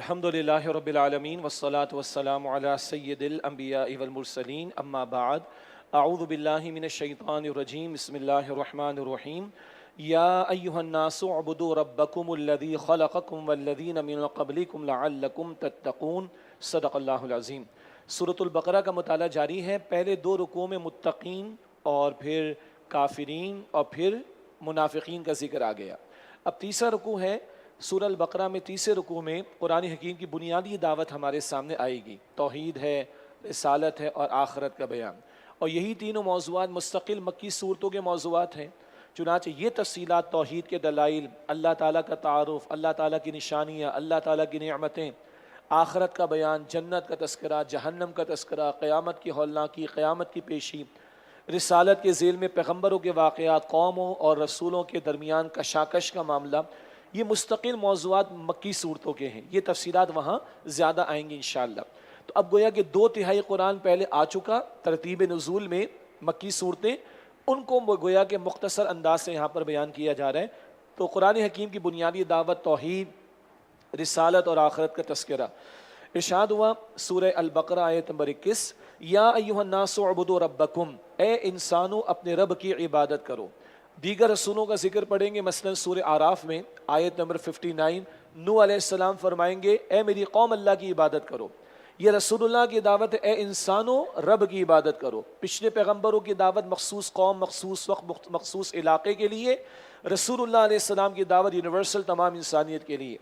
الحمد للہ رب العالمین والصلاة والسلام علی سید الانبیاء والمرسلین اما بعد اعوذ باللہ من الشیطان الرجیم بسم اللہ الرحمن الرحیم یا ایہا الناس اعبدوا ربکم الذی خلقکم والذین من قبلکم لعلکم تتقون صدق اللہ العظیم۔ سورۃ البقرہ کا مطالعہ جاری ہے۔ پہلے دو رکوع میں متقین اور پھر کافرین اور پھر منافقین کا ذکر آ گیا۔ اب تیسرا رکوع ہے سورہ البقرہ میں۔ تیسرے رکوع میں قرآن حکیم کی بنیادی دعوت ہمارے سامنے آئے گی، توحید ہے، رسالت ہے اور آخرت کا بیان، اور یہی تینوں موضوعات مستقل مکی صورتوں کے موضوعات ہیں۔ چنانچہ یہ تفصیلات توحید کے دلائل، اللہ تعالیٰ کا تعارف، اللہ تعالیٰ کی نشانیاں، اللہ تعالیٰ کی نعمتیں، آخرت کا بیان، جنت کا تذکرہ، جہنم کا تذکرہ، قیامت کی ہولناکی، قیامت کی پیشی، رسالت کے ذیل میں پیغمبروں کے واقعات، قوموں اور رسولوں کے درمیان کشاکش کا معاملہ، یہ مستقل موضوعات مکی صورتوں کے ہیں۔ یہ تفصیلات وہاں زیادہ آئیں گی انشاءاللہ۔ تو اب گویا کہ 2/3 قرآن پہلے آ چکا ترتیب نزول میں، مکی صورتیں، ان کو گویا کہ مختصر انداز سے یہاں پر بیان کیا جا رہا ہے۔ تو قرآن حکیم کی بنیادی دعوت، توحید، رسالت اور آخرت کا تذکرہ۔ ارشاد ہوا سورہ البقرہ آیت نمبر 21، یا ایھا الناس اعبدوا ربکم، اے انسانوں اپنے رب کی عبادت کرو۔ دیگر رسولوں کا ذکر پڑھیں گے، مثلا سورہ اعراف میں آیت نمبر 59 نوح علیہ السلام فرمائیں گے اے میری قوم اللہ کی عبادت کرو۔ یہ رسول اللہ کی دعوت ہے، اے انسانوں رب کی عبادت کرو۔ پچھلے پیغمبروں کی دعوت مخصوص قوم، مخصوص وقت، مخصوص علاقے کے لیے، رسول اللہ علیہ السلام کی دعوت یونیورسل تمام انسانیت کے لیے۔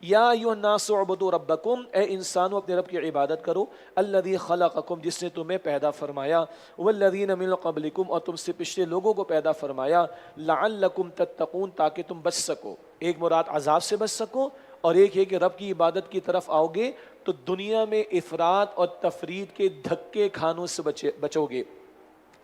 یا ایھا الناس اعبدوا ربکم، اے انسانوں اپنے رب کی عبادت کرو، الذی خلقکم، جس نے تمہیں پیدا فرمایا، والذین من قبلکم، اور تم سے پچھلے لوگوں کو پیدا فرمایا، لعلکم تتقون، تاکہ تم بچ سکو۔ ایک مراد عذاب سے بچ سکو، اور ایک ہے کہ رب کی عبادت کی طرف آؤ گے تو دنیا میں افراط اور تفرید کے دھکے کھانوں سے بچو گے،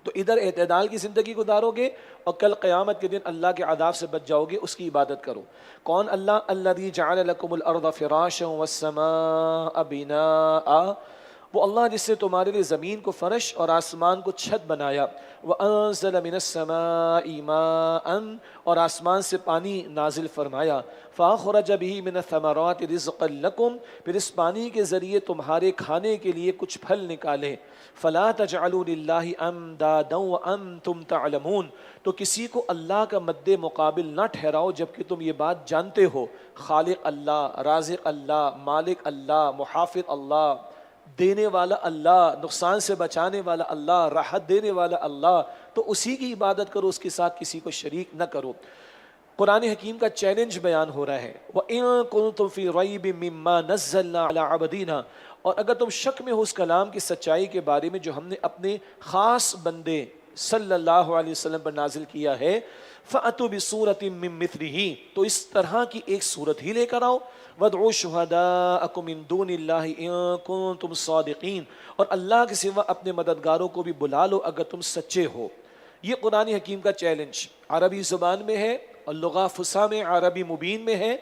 تو ادھر اعتدال کی زندگی گزارو گے اور کل قیامت کے دن اللہ کے عذاب سے بچ جاؤ گے۔ اس کی عبادت کرو۔ کون اللہ؟ الذی جعل لکم الارض فراشا والسماء بناء، وہ اللہ جس نے تمہارے لیے زمین کو فرش اور آسمان کو چھت بنایا، وانزل من السماء ماء، اور آسمان سے پانی نازل فرمایا، فاخرج به من الثمرات رزقا لکم، پھر اس پانی کے ذریعے تمہارے کھانے کے لیے کچھ پھل نکالے، فلا تجعلوا للہ اندادا وانتم تعلمون، تو کسی کو اللہ کا مد مقابل نہ ٹھہراؤ جبکہ تم یہ بات جانتے ہو، خالق اللہ، رازق اللہ، مالک اللہ، محافظ اللہ، دینے والا اللہ، نقصان سے بچانے والا اللہ، راحت دینے والا اللہ، تو اسی کی عبادت کرو، اس کے ساتھ کسی کو شریک نہ کرو۔ قرآن حکیم کا چیلنج بیان ہو رہا ہے، وَإِن كُنتُمْ فِي رَيْبٍ مِّمَّا نَزَّلْنَا عَلَىٰ عَبْدِنَا، اور اگر تم شک میں ہو اس کلام کی سچائی کے بارے میں جو ہم نے اپنے خاص بندے صلی اللہ علیہ وسلم پر نازل کیا ہے، فَأْتُوا بِسُورَةٍ مِّن مِّثْلِهِ، تو اس طرح کی ایک صورت ہی لے کر آؤ، وَادْعُوا شُهَدَاءَكُم مِّن دُونِ اللَّهِ إِن كُنتُمْ صَادِقِينَ، اور اللہ کے سوا اپنے مددگاروں کو بھی بلا لو اگر تم سچے ہو۔ یہ قرآن حکیم کا چیلنج عربی زبان میں ہے اور لغہ فصیح میں، عربی مبین میں ہے۔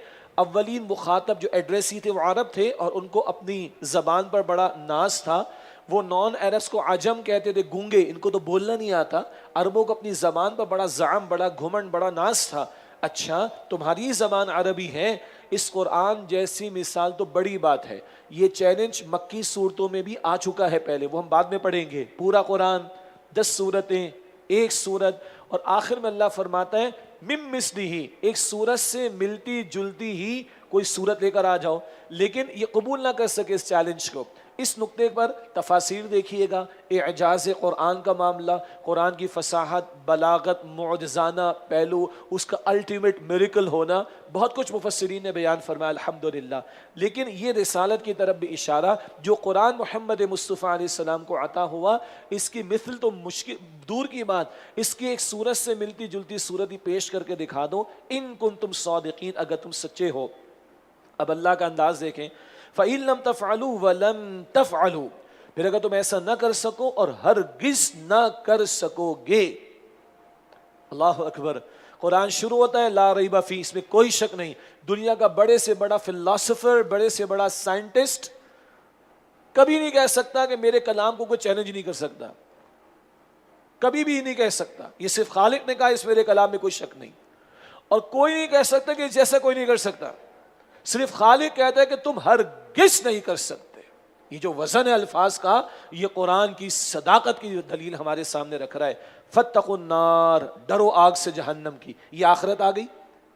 اولین مخاطب جو ایڈریسی تھے وہ عرب تھے، اور ان کو اپنی زبان پر بڑا ناز تھا۔ وہ نان عربس کو عجم کہتے تھے، گونگے، ان کو تو بولنا نہیں آتا۔ عربوں کو اپنی زبان پر بڑا زعم، بڑا گھمنڈ، بڑا ناز تھا۔ اچھا تمہاری زبان عربی ہے، اس قرآن جیسی مثال تو بڑی بات ہے۔ یہ چیلنج مکی صورتوں میں بھی آ چکا ہے پہلے، وہ ہم بعد میں پڑھیں گے۔ پورا قرآن 10 صورتیں، ایک صورت، اور آخر میں اللہ فرماتا ہے مِن مثلہ، ایک صورت سے ملتی جلتی ہی کوئی صورت لے کر آ جاؤ، لیکن یہ قبول نہ کر سکے اس چیلنج کو۔ اس نقطے پر تفاسیر دیکھیے گا، اعجاز قرآن کا معاملہ، قرآن کی فصاحت، بلاغت، معجزانہ پہلو، اس کا الٹیمیٹ میریکل ہونا، بہت کچھ مفسرین نے بیان فرمایا الحمدللہ۔ لیکن یہ رسالت کی طرف بھی اشارہ، جو قرآن محمد مصطفیٰ علیہ السلام کو عطا ہوا، اس کی مثل تو مشکل دور کی بات، اس کی ایک صورت سے ملتی جلتی صورت ہی پیش کر کے دکھا دو، ان کنتم صادقین، اگر تم سچے ہو۔ اب اللہ کا انداز دیکھیں، فَإِن لَمْ تَفْعَلُوا وَلَمْ تَفْعَلُوا، پھر اگر تم ایسا نہ کر سکو اور ہرگز نہ کر سکو گے۔ اللہ اکبر۔ قرآن شروع ہوتا ہے لا ریب فیہ، اس میں کوئی شک نہیں، دنیا کا بڑے سے بڑا فلاسفر، بڑے سے بڑا سائنٹسٹ کبھی نہیں کہہ سکتا کہ میرے کلام کو کوئی چیلنج نہیں کر سکتا، کبھی بھی نہیں کہہ سکتا۔ یہ صرف خالق نے کہا اس میرے کلام میں کوئی شک نہیں، اور کوئی نہیں کہہ سکتا کہ جیسا کوئی نہیں کر سکتا۔ صرف خالق کہتا ہے کہ تم ہرگز نہیں کر سکتے۔ یہ جو وزن ہے الفاظ کا، یہ قرآن کی صداقت کی دلیل ہمارے سامنے رکھ رہا ہے۔ فاتقوا النار، ڈرو آگ سے جہنم کی۔ یہ آخرت آ گئی،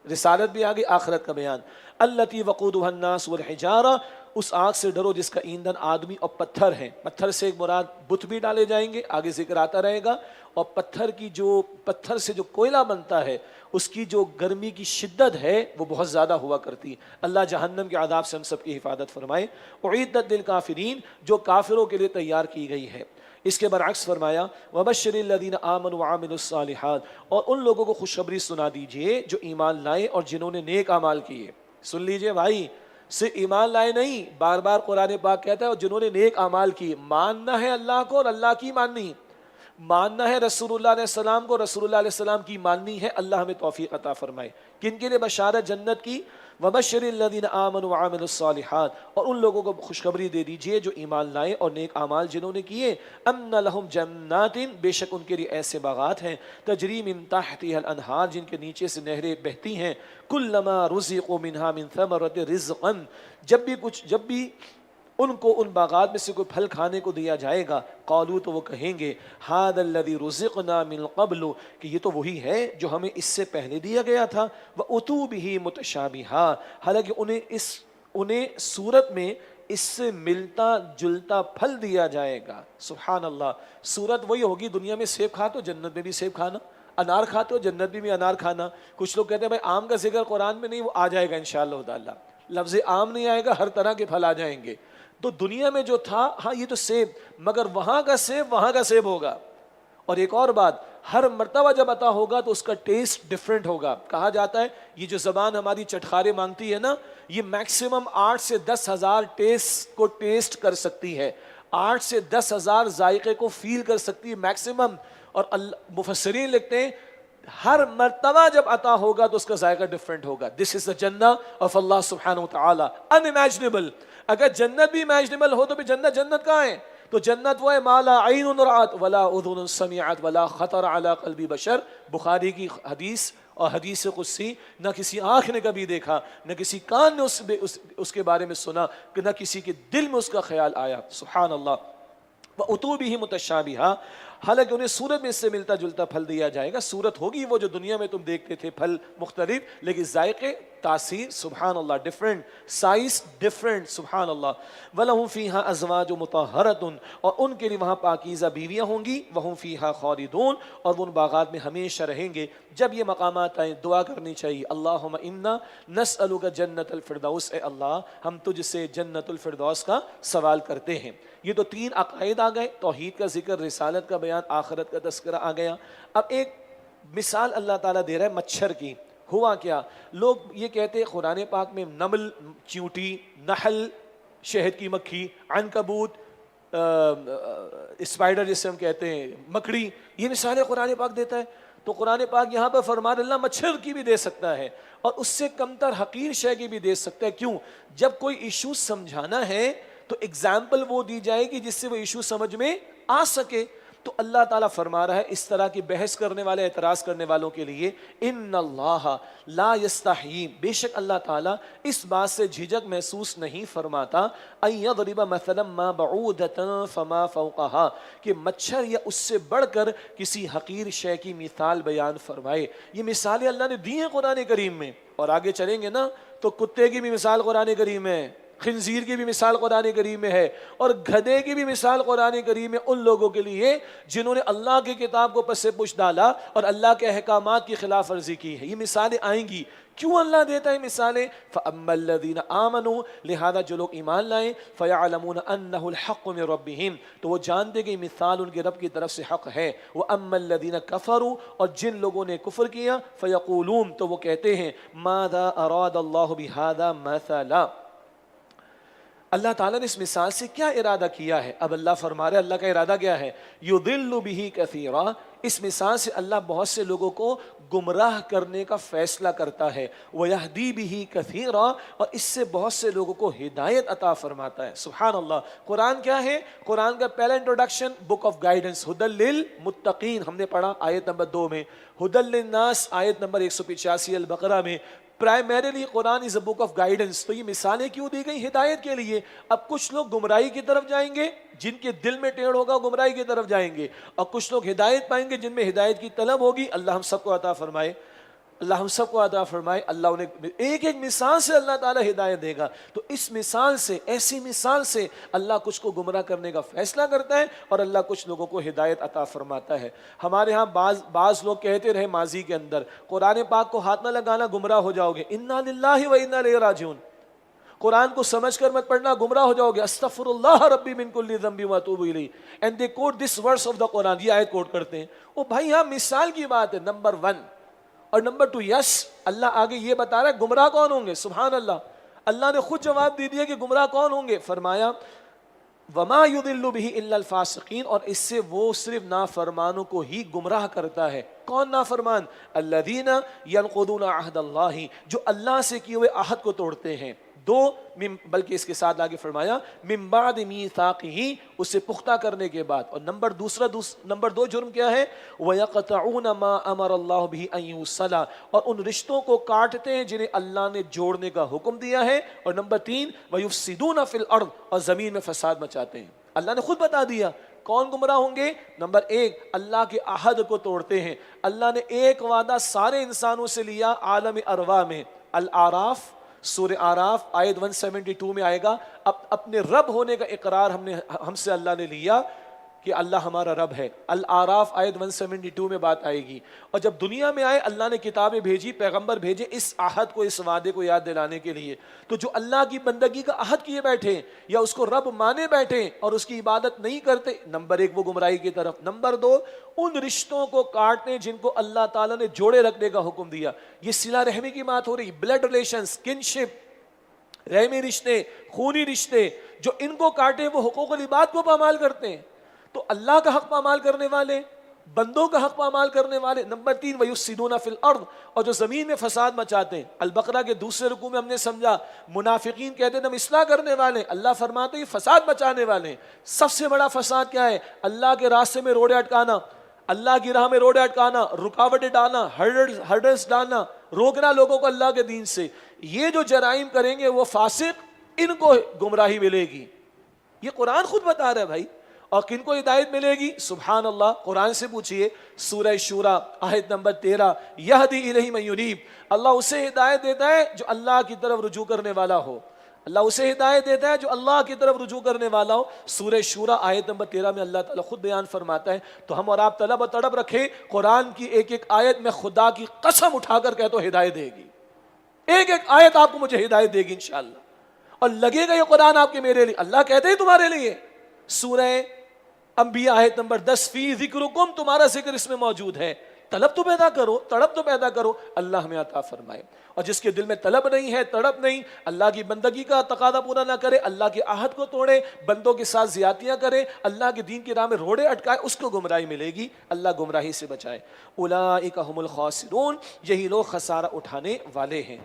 رسالت بھی آ گئی، آخرت کا بیان۔ التی وقودها الناس والحجارہ، اس آگ سے ڈرو جس کا ایندھن آدمی اور پتھر ہیں۔ پتھر سے ایک مراد بت بھی ڈالے جائیں گے، آگے ذکر آتا رہے گا، اور پتھر سے جو کوئلہ بنتا ہے اس کی جو گرمی کی شدت ہے وہ بہت زیادہ ہوا کرتی ہے۔ اللہ جہنم کے عذاب سے ہم سب کی حفاظت فرمائے۔ اعدت للکافرین، جو کافروں کے لیے تیار کی گئی ہے۔ اس کے برعکس فرمایا وبشر الذین آمنوا وعملوا الصالحات، اور ان لوگوں کو خوشخبری سنا دیجئے جو ایمان لائے اور جنہوں نے نیک اعمال کیے۔ سن لیجئے بھائی، صرف ایمان لائے نہیں، بار بار قرآن پاک کہتا ہے اور جنہوں نے نیک اعمال کیے۔ ماننا ہے اللہ کو اور اللہ کی ماننی، ماننا ہے رسول اللہ علیہ السلام کو، رسول اللہ علیہ السلام کی ماننی ہے۔ اللہ ہمیں توفیق عطا فرمائے۔ کن کے لیے بشارت جنت کی؟ وبشر الذین آمنوا وعملوا الصالحات، اور ان لوگوں کو خوشخبری دے دیجئے جو ایمان لائے اور نیک اعمال جنہوں نے کیے۔ ان لہم جنات، بے شک ان کے لیے ایسے باغات ہیں، تجری من تحتها الانہار، جن کے نیچے سے نہریں بہتی ہیں۔ کلما رزقوا منها من ثمرۃ رزقا، جب بھی ان کو ان باغات میں سے کوئی پھل کھانے کو دیا جائے گا، قالوا، تو وہ کہیں گے، ھذا الذی رزقنا من قبل، کہ یہ تو وہی ہے جو ہمیں اس سے پہلے دیا گیا تھا۔ واتوا بہ متشابہا، حالانکہ انہیں صورت میں اس سے ملتا جلتا پھل دیا جائے گا۔ سبحان اللہ، صورت وہی ہوگی، دنیا میں سیب کھاتے ہو جنت میں بھی سیب کھانا، انار کھاتے ہو جنت میں بھی انار کھانا۔ کچھ لوگ کہتے ہیں بھائی آم کا ذکر قرآن میں نہیں، وہ آ جائے گا انشاءاللہ تعالی، لفظ آم نہیں آئے گا، ہر طرح کے پھل آ جائیں گے۔ تو دنیا میں جو تھا، ہاں یہ تو سیب، مگر وہاں کا سیب ہوگا۔ اور ایک اور بات، ہر مرتبہ جب عطا ہوگا تو اس کا ٹیسٹ ڈیفرنٹ ہوگا۔ کہا جاتا ہے یہ جو زبان ہماری چٹخارے مانگتی ہے نا، یہ میکسیمم 8 سے 10,000 ٹیسٹ کو ٹیسٹ کر سکتی ہے، 8 سے 10,000 ذائقے کو فیل کر سکتی ہے میکسیمم۔ اور مفسرین لکھتے ہیں ہر مرتبہ جب عطا ہوگا تو اس کا ذائقہ ڈیفرنٹ ہوگا۔ دس از دا جنہ آف اللہ سبحانہ وتعالی، ان امیجنیبل۔ اگر جنت بھی امیجنیبل ہو تو بھی جنت کہاں ہے؟ تو جنت وہ ہے ما لا عین رأت ولا اذن سمعت ولا خطر علی قلب بشر، بخاری کی حدیث اور حدیث قدسی، نہ کسی آنکھ نے کبھی دیکھا، نہ کسی کان نے اس کے بارے میں سنا، کہ نہ کسی کے دل میں اس کا خیال آیا۔ سبحان اللہ۔ وَأُتُوا بِهِ مُتَشَابِهًا، حالانکہ انہیں صورت میں اس سے ملتا جلتا پھل دیا جائے گا۔ صورت ہوگی وہ جو دنیا میں تم دیکھتے تھے، پھل مختلف، لیکن ذائقے، تاثیر، سبحان اللہ، ڈفرینٹ، سائز ڈفرینٹ، سبحان اللہ۔ وَلَهُمْ فِيهَا أَزْوَاجٌ مُطَهَّرَةٌ، اور ان کے لیے وہاں پاکیزہ بیویاں ہوں گی۔ وَهُمْ فِيهَا خَالِدُونَ، اور وہ ان باغات میں ہمیشہ رہیں گے۔ جب یہ مقامات آئیں دعا کرنی چاہیے، اللہم انا نسألک جنت الفردوس، اے اللہ ہم تجھ سے جنت الفردوس کا سوال کرتے ہیں۔ یہ تو 3 عقائد آ گئے، توحید کا ذکر، رسالت کا بیان، آخرت کا تذکرہ آ گیا۔ اب ایک مثال اللہ تعالیٰ دے رہا ہے مچھر کی۔ ہوا کیا، لوگ یہ کہتے ہیں قرآن پاک میں نمل، چیونٹی، نحل، شہد کی مکھی، عنکبوت، اسپائڈر جسے ہم کہتے ہیں، مکڑی، یہ مثالیں قرآن پاک دیتا ہے۔ تو قرآن پاک یہاں پر فرما رہا ہے اللہ مچھر کی بھی دے سکتا ہے، اور اس سے کمتر حقیر شے کی بھی دے سکتا ہے۔ کیوں؟ جب کوئی ایشو سمجھانا ہے تو ایگزامپل وہ دی جائے گی جس سے وہ ایشو سمجھ میں آ سکے۔ تو اللہ تعالیٰ فرما رہا ہے اس طرح کی بحث کرنے والے، اعتراض کرنے والوں کے لیے، ان اللہ لا یستحیی، بے شک اللہ تعالیٰ اس بات سے جھجک محسوس نہیں فرماتا، ان یضرب مثلا ما بعودۃ فما فوقها، کہ مچھر یا اس سے بڑھ کر کسی حقیر شے کی مثال بیان فرمائے۔ یہ مثالیں اللہ نے دی ہیں قرآن کریم میں، اور آگے چلیں گے نا تو کتے کی بھی مثال قرآن کریم میں، خنزیر کی بھی مثال قرآن کریم میں ہے، اور گدھے کی بھی مثال قرآن کریم میں ان لوگوں کے لیے جنہوں نے اللہ کی کتاب کو پس پش ڈالا اور اللہ کے احکامات کی خلاف ورزی کی ہے۔ یہ مثالیں آئیں گی۔ کیوں اللہ دیتا ہے مثالیں؟ فَأَمَّا الَّذِينَ آمَنُوا، لہذا جو لوگ ایمان لائیں، فَيَعْلَمُونَ أَنَّهُ الْحَقُّ مِن رَبِّهِمْ، تو وہ جانتے کہ مثال ان کے رب کی طرف سے حق ہے۔ وَأَمَّا الَّذِينَ كَفَرُوا، اور جن لوگوں نے کفر کیا، فَيَقُولُونَ، تو وہ کہتے ہیں مَاذَا أَرَادَ اللَّهُ بِهَذَا مَثَلًا، اللہ تعالیٰ نے اس مثال سے کیا ارادہ کیا ہے؟ اب اللہ فرما رہے اللہ کا ارادہ کیا ہے؟ یضل بہ کثیرا، اس مثال سے اللہ بہت سے لوگوں کو گمراہ کرنے کا فیصلہ کرتا ہے، ویہدی بہ کثیرا، اور اس سے بہت سے لوگوں کو ہدایت عطا فرماتا ہے۔ سبحان اللہ۔ قرآن کیا ہے؟ قرآن کا پہلا انٹروڈکشن بک آف گائیڈنس، ہدی للمتقین، ہم نے پڑھا آیت نمبر 2 میں، ہدی للناس آیت نمبر 185 البقرہ میں، primarily Quran is a book of guidance. تو یہ مثالیں کیوں دی گئی؟ ہدایت کے لیے. اب کچھ لوگ گمراہی کی طرف جائیں گے، جن کے دل میں ٹیڑھ ہوگا گمراہی کی طرف جائیں گے، اور کچھ لوگ ہدایت پائیں گے جن میں ہدایت کی طلب ہوگی. اللہ ہم سب کو عطا فرمائے، اللہ ہم سب کو عطا فرمائے. اللہ انہیں ایک ایک مثال سے اللہ تعالیٰ ہدایت دے گا. تو اس مثال سے، ایسی مثال سے اللہ کچھ کو گمراہ کرنے کا فیصلہ کرتا ہے اور اللہ کچھ لوگوں کو ہدایت عطا فرماتا ہے. ہمارے ہاں بعض لوگ کہتے رہے ماضی کے اندر، قرآن پاک کو ہاتھ نہ لگانا گمراہ ہو جاؤ گے، انا للہ و انا الیہ راجعون. قرآن کو سمجھ کر مت پڑھنا گمراہ ہو جاؤ گے، استغفر اللہ ربی من کل ذنب واتوب الیہ. And they quote this verse of the قرآن، یہ آیت کوٹ کرتے ہیں. او بھائی یہاں مثال کی بات ہے، نمبر 1. اور نمبر 2، یس اللہ آگے یہ بتا رہا ہے گمراہ کون ہوں گے. سبحان اللہ، اللہ نے خود جواب دے دیا کہ گمراہ کون ہوں گے. فرمایا وما يضل به الا الفاسقین، اور اس سے وہ صرف نافرمانوں کو ہی گمراہ کرتا ہے. کون نافرمان؟ الذین ينقضون عہد اللہ، جو اللہ سے کیے ہوئے عہد کو توڑتے ہیں. بلکہ اس کے ساتھ آگے فرمایا من بعد میثاقہ، اسے پختہ کرنے کے بعد. اور نمبر 2 جرم کیا ہے؟ وَيَقْطَعُونَ مَا أَمَرَ اللَّهُ بِهِ أَن يُوصَلَ، اور ان رشتوں کو کاٹتے ہیں جنہیں اللہ نے جوڑنے کا حکم دیا ہے. اور نمبر 3 وَيُفْسِدُونَ فِي الْأَرْضِ، اور زمین میں فساد مچاتے ہیں. اللہ نے خود بتا دیا کون گمراہ ہوں گے. نمبر 1 اللہ کے عہد کو توڑتے ہیں. اللہ نے ایک وعدہ سارے انسانوں سے لیا عالم ارواح میں. الاعراف، سورہ آراف آیت 172 میں آئے گا. اب اپنے رب ہونے کا اقرار ہم سے اللہ نے لیا کہ اللہ ہمارا رب ہے. الاعراف آیت 172 میں بات آئے گی. اور جب دنیا میں آئے اللہ نے کتابیں بھیجی، پیغمبر بھیجے اس عہد کو، اس وعدے کو یاد دلانے کے لیے. تو جو اللہ کی بندگی کا عہد کیے بیٹھے یا اس کو رب مانے بیٹھے اور اس کی عبادت نہیں کرتے، نمبر 1 وہ گمراہی کی طرف. نمبر 2 ان رشتوں کو کاٹنے جن کو اللہ تعالیٰ نے جوڑے رکھنے کا حکم دیا. یہ صلہ رحمی کی بات ہو رہی، بلڈ ریلیشنز، کنشپ، رحمی رشتے، خونی رشتے. جو ان کو کاٹے وہ حقوق العباد کو پامال کرتے ہیں. تو اللہ کا حق پامال کرنے والے، بندوں کا حق پامال کرنے والے. نمبر 3 وَيُفْسِدُونَ فِي الْأَرْضِ، اور جو زمین میں فساد مچاتے ہیں. البقرہ کے دوسرے رکوع میں ہم نے سمجھا منافقین کہتے ہیں ہم اصلاح کرنے والے، اللہ فرماتے ہیں فساد مچانے والے. سب سے بڑا فساد کیا ہے؟ اللہ کے راستے میں روڑے اٹکانا، اللہ کی راہ میں روڑے اٹکانا، رکاوٹیں ڈالنا، ہرڈلز ڈالنا، روکنا لوگوں کو اللہ کے دین سے. یہ جو جرائم کریں گے وہ فاسق، ان کو گمراہی ملے گی. یہ قرآن خود بتا رہا ہے بھائی. اور کن کو ہدایت ملے گی؟ سبحان اللہ، قرآن سے پوچھئے سورہ شورى آیت نمبر 13، یہدی الیہ من ینیب، اللہ اسے ہدایت دیتا ہے جو اللہ کی طرف رجوع کرنے والا ہو. اللہ اسے ہدایت دیتا ہے جو اللہ کی طرف رجوع کرنے والا ہو. سورہ شورى آیت نمبر 13 میں اللہ تعالیٰ خود بیان فرماتا ہے. تو ہم اور آپ طلب و تڑپ رکھیں قرآن کی ایک ایک آیت میں خدا کی قسم اٹھا کر کہہ تو ہدایت دے گی. ایک ایک آیت آپ کو مجھے ہدایت دے گی انشاءاللہ. اور لگے گا یہ قرآن آپ کے میرے لیے، اللہ کہتے ہیں تمہارے لیے. سورہ انبیاء آیت نمبر 10، فی ذکرکم، تمہارا ذکر اس میں موجود ہے. طلب تو پیدا کرو، تڑپ تو پیدا کرو، اللہ ہمیں عطا فرمائے. اور جس کے دل میں طلب نہیں ہے، تڑپ نہیں، اللہ کی بندگی کا تقاضا پورا نہ کرے، اللہ کے عہد کو توڑے، بندوں کے ساتھ زیادتیاں کرے، اللہ کے دین کی راہ میں روڑے اٹکائے، اس کو گمراہی ملے گی. اللہ گمراہی سے بچائے. اولئک هم الخاسرون، یہی لوگ خسارہ اٹھانے والے ہیں.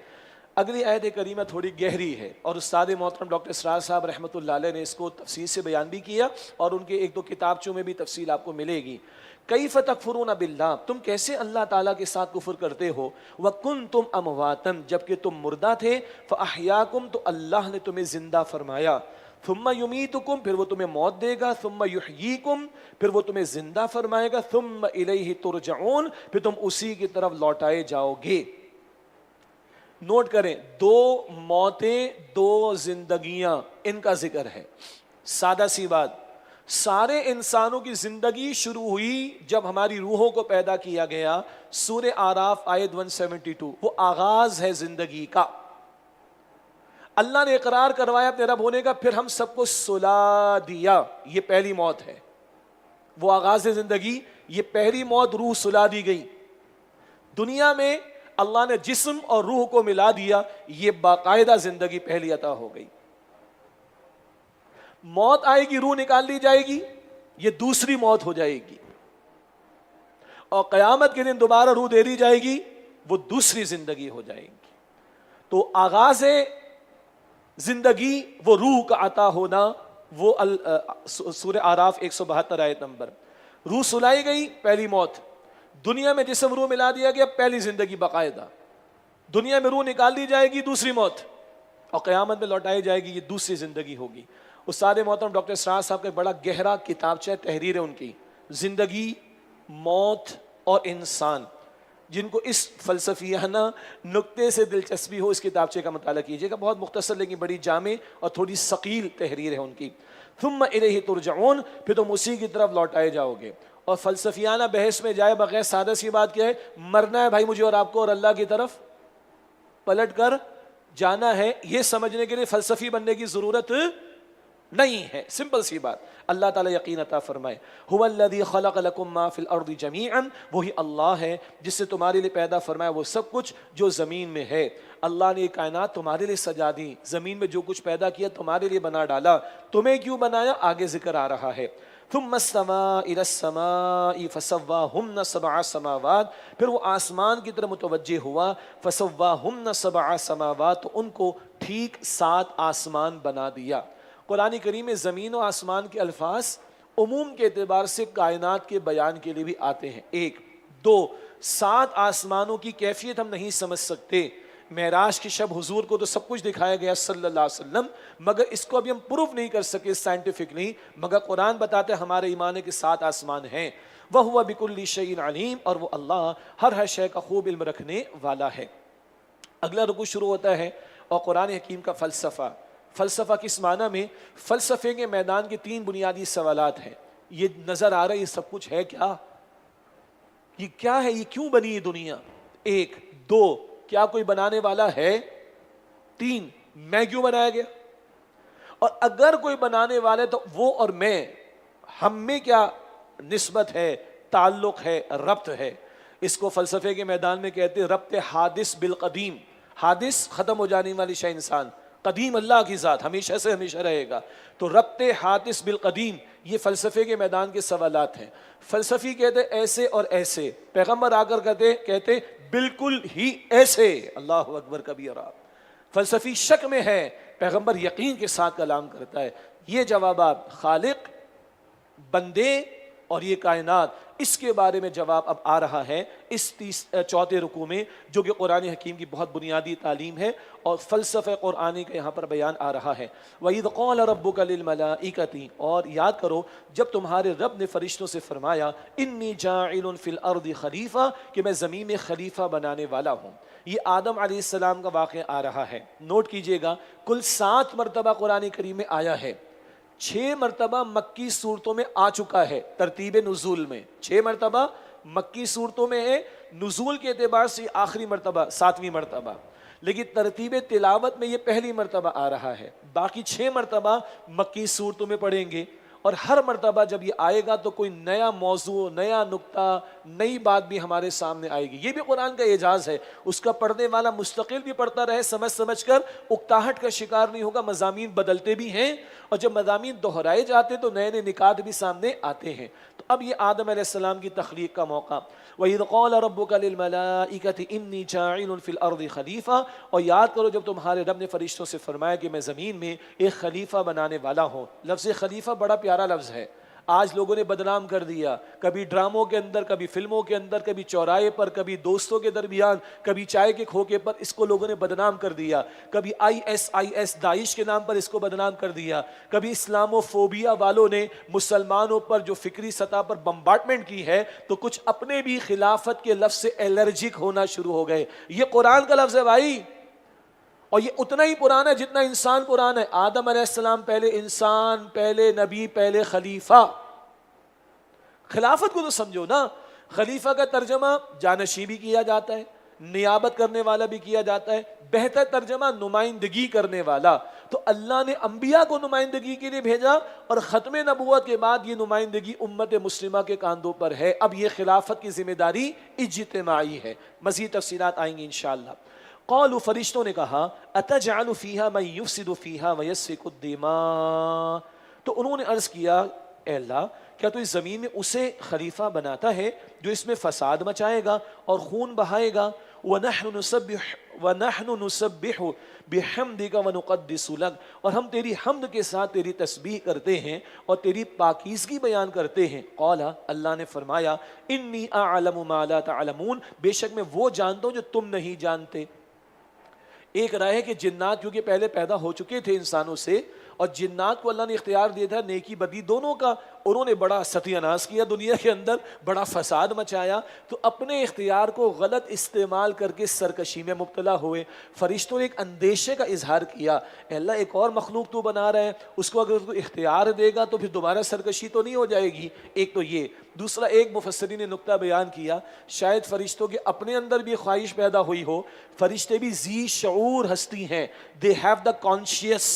اگلی آیت کریمہ تھوڑی گہری ہے اور استاد محترم ڈاکٹر اسرار صاحب رحمۃ اللہ علیہ نے اس کو تفصیل سے بیان بھی کیا اور ان کے 1-2 کتابچوں میں بھی تفصیل آپ کو ملے گی. کیف تکفرون باللہ، تم کیسے اللہ تعالیٰ کے ساتھ کفر کرتے ہو. وکنتم امواتا، جبکہ تم مردہ تھے. فاحیاکم، تو اللہ نے تمہیں زندہ فرمایا. ثم یمیتکم، پھر وہ تمہیں موت دے گا. ثم یحییکم، پھر وہ تمہیں زندہ فرمائے گا. ثم الیہ ترجعون، پھر تم اسی کی طرف لوٹائے جاؤ گے. نوٹ کریں، 2 موتیں 2 زندگیاں، ان کا ذکر ہے. سادہ سی بات، سارے انسانوں کی زندگی شروع ہوئی جب ہماری روحوں کو پیدا کیا گیا. سورہ آراف آیت 172، وہ آغاز ہے زندگی کا. اللہ نے اقرار کروایا اپنے رب ہونے کا، پھر ہم سب کو سلا دیا. یہ پہلی موت ہے، وہ آغاز زندگی. یہ پہلی موت، روح سلا دی گئی. دنیا میں اللہ نے جسم اور روح کو ملا دیا، یہ باقاعدہ زندگی پہلی عطا ہو گئی. موت آئے گی، روح نکال لی جائے گی، یہ دوسری موت ہو جائے گی. اور قیامت کے دن دوبارہ روح دے دی جائے گی، وہ دوسری زندگی ہو جائے گی. تو آغاز زندگی وہ روح کا عطا ہونا، وہ سورہ آراف 172 آیت نمبر. روح سلائی گئی، پہلی موت. دنیا میں جسم روح ملا دیا گیا، پہلی زندگی باقاعدہ. دنیا میں روح نکال دی جائے گی، دوسری موت، اور قیامت میں لوٹائی جائے گی، یہ دوسری زندگی ہوگی۔ استاد محترم ڈاکٹر اسرار صاحب کا ایک بڑا گہرا کتابچہ تحریر ہے ان کی، زندگی، موت اور انسان۔ جن کو اس فلسفیانہ نقطے سے دلچسپی ہو اس کتابچے کا مطالعہ کیجیے گا، بہت مختصر لیکن بڑی جامع اور تھوڑی ثقیل تحریر ہے ان کی۔ ثم الیہ ترجعون، پھر تم اسی کی طرف لوٹائے جاؤ گے۔ اور فلسفیانہ بحث میں جائے بغیر سادہ سی بات کیا ہے، مرنا ہے بھائی مجھے اور آپ کو، اور اللہ کی طرف پلٹ کر جانا ہے، یہ سمجھنے کے لیے فلسفی بننے کی ضرورت نہیں ہے، سمپل سی بات۔ اللہ تعالیٰ یقین عطا فرمائے۔ هو الذی خلق لکم ما فی الارض جمیعا، وہی اللہ ہے جس سے تمہارے لیے پیدا فرمایا وہ سب کچھ جو زمین میں ہے۔ اللہ نے یہ کائنات تمہارے لیے سجا دی، زمین میں جو کچھ پیدا کیا تمہارے لیے بنا ڈالا، تمہیں کیوں بنایا آگے ذکر آ رہا ہے۔ ثم استوى الى السماء فسواهن سبع سماوات، پھر وہ آسمان کی طرف متوجہ ہوا، فسواهن سبع سماوات، تو ان کو ٹھیک 7 آسمان بنا دیا۔ قرآن کریم میں زمین و آسمان کے الفاظ عموم کے اعتبار سے کائنات کے بیان کے لیے بھی آتے ہیں۔ 1 2 7 آسمانوں کی کیفیت ہم نہیں سمجھ سکتے۔ معراج کی شب حضور کو تو سب کچھ دکھایا گیا صلی اللہ علیہ وسلم، مگر اس کو ابھی ہم پروف نہیں کر سکے سائنٹیفکلی، مگر قرآن بتاتے ہمارے ایمان ہے کہ 7 آسمان ہیں۔ وَهُوَ بِكُلِّ شَيْءٍ عَلِيمٌ، اور وہ اللہ ہر شے کا خوب علم رکھنے والا ہے۔ اگلا رکوع شروع ہوتا ہے اور قرآن حکیم کا فلسفہ۔ فلسفہ کس معنی میں؟ فلسفے کے میدان کے 3 بنیادی سوالات ہیں۔ یہ نظر آ رہا ہے یہ سب کچھ ہے کیا؟ یہ کیا ہے؟ یہ کیوں بنی یہ دنیا؟ 1 2 کیا کوئی بنانے والا ہے؟ 3 میں کیوں بنایا گیا؟ اور اگر کوئی بنانے والا ہے تو وہ اور میں، ہم میں کیا نسبت ہے، تعلق ہے، ربط ہے؟ اس کو فلسفے کے میدان میں کہتے ہیں ربط حادث بالقدیم۔ حادث ختم ہو جانے والی شے انسان، قدیم اللہ کی ذات ہمیشہ سے ہمیشہ رہے گا، تو ربط حادث بالقدیم یہ فلسفے کے میدان کے سوالات ہیں۔ فلسفی کہتے ایسے اور ایسے، پیغمبر آ کر کہتے بالکل ہی ایسے، اللہ اکبر کبیرہ۔ فلسفی شک میں ہے، پیغمبر یقین کے ساتھ کلام کرتا ہے۔ یہ جوابات خالق، بندے اور یہ کائنات، اس کے بارے میں جواب اب آ رہا ہے اس 4 رکوع میں، جو کہ قرآن حکیم کی بہت بنیادی تعلیم ہے اور فلسفہ قرآنی کا یہاں پر بیان آ رہا ہے۔ وَإِذْ قَالَ رَبُّكَ لِلْمَلَائِكَةِ، اور یاد کرو جب تمہارے رب نے فرشتوں سے فرمایا انی جاعل فی الارض خلیفہ، کہ میں زمین میں خلیفہ بنانے والا ہوں۔ یہ آدم علیہ السلام کا واقعہ آ رہا ہے، نوٹ کیجئے گا، کل 7 مرتبہ قرآن کریم میں آیا ہے، 6 مرتبہ مکی صورتوں میں آ چکا ہے ترتیب نزول میں، 6 مرتبہ مکی صورتوں میں ہے، نزول کے اعتبار سے آخری مرتبہ 7ویں مرتبہ، لیکن ترتیب تلاوت میں یہ پہلی مرتبہ آ رہا ہے۔ باقی 6 مرتبہ مکی صورتوں میں پڑھیں گے، اور ہر مرتبہ جب یہ آئے گا تو کوئی نیا موضوع، نیا نقطہ، نئی بات بھی ہمارے سامنے آئے گی۔ یہ بھی قرآن کا اعجاز ہے، اس کا پڑھنے والا مستقل بھی پڑھتا رہے، سمجھ سمجھ کر اکتاہٹ کا شکار نہیں ہوگا۔ مضامین بدلتے بھی ہیں، اور جب مضامین دہرائے جاتے تو نئے نئے نکات بھی سامنے آتے ہیں۔ تو اب یہ آدم علیہ السلام کی تخلیق کا موقع۔ وَإِذْ قَالَ رَبُّكَ لِلْمَلَائِكَةِ إِنِّي جَاعِلٌ فِي الْأَرْضِ خَلِيفَةً، اور یاد کرو جب تمہارے رب نے فرشتوں سے فرمایا کہ میں زمین میں ایک خلیفہ بنانے والا ہوں۔ لفظ خلیفہ بڑا پیارا لفظ ہے، آج لوگوں نے بدنام کر دیا، کبھی ڈراموں کے اندر، کبھی فلموں کے اندر، کبھی چوراہے پر، کبھی دوستوں کے درمیان، کبھی چائے کے کھوکے پر اس کو لوگوں نے بدنام کر دیا، کبھی ISIS داعش کے نام پر اس کو بدنام کر دیا، کبھی اسلامو فوبیا والوں نے مسلمانوں پر جو فکری سطح پر بمبارڈمنٹ کی ہے تو کچھ اپنے بھی خلافت کے لفظ سے الرجک ہونا شروع ہو گئے۔ یہ قرآن کا لفظ ہے بھائی، اور یہ اتنا ہی پرانا ہے جتنا انسان پرانا ہے۔ آدم علیہ السلام پہلے انسان، پہلے نبی، پہلے خلیفہ۔ خلافت کو تو سمجھو نا، خلیفہ کا ترجمہ جانشین بھی کیا جاتا ہے، نیابت کرنے والا بھی کیا جاتا ہے، بہتر ترجمہ نمائندگی کرنے والا۔ تو اللہ نے انبیاء کو نمائندگی کے لیے بھیجا، اور ختم نبوت کے بعد یہ نمائندگی امت مسلمہ کے کاندھوں پر ہے۔ اب یہ خلافت کی ذمہ داری اجتماعی ہے۔ مزید تفصیلات آئیں گی انشاءاللہ۔ قالوا، فرشتوں نے کہا، اتجعل فیہا من یفسد فیہا ویسفک الدماء، تو انہوں نے عرض کیا اے اللہ کیا تو اس زمین میں اسے خلیفہ بناتا ہے جو اس میں فساد مچائے گا اور خون بہائے گا؟ وَنَحْنُ نُسَبِّحُ بِحَمْدِكَ وَنُقَدِّسُ لَكَ، اور ہم تیری حمد کے ساتھ تیری تسبیح کرتے ہیں اور تیری پاکیزگی بیان کرتے ہیں۔ قال، اللہ نے فرمایا، انی اعلم ما لا تعلمون، بے شک میں وہ جانتا ہوں جو تم نہیں جانتے۔ ایک رائے ہے کہ جنات کیونکہ پہلے پیدا ہو چکے تھے انسانوں سے، اور جنات کو اللہ نے اختیار دیا تھا نیکی بدی دونوں کا، انہوں نے بڑا ستیہ ناس کیا دنیا کے اندر، بڑا فساد مچایا، تو اپنے اختیار کو غلط استعمال کر کے سرکشی میں مبتلا ہوئے۔ فرشتوں نے ایک اندیشے کا اظہار کیا، اے اللہ ایک اور مخلوق تو بنا رہے ہیں، اس کو اگر تو اختیار دے گا تو پھر دوبارہ سرکشی تو نہیں ہو جائے گی۔ ایک تو یہ، دوسرا ایک مفسرین نے نقطہ بیان کیا، شاید فرشتوں کے اپنے اندر بھی خواہش پیدا ہوئی ہو، فرشتے بھی ذی شعور ہستی ہیں، they have the conscious,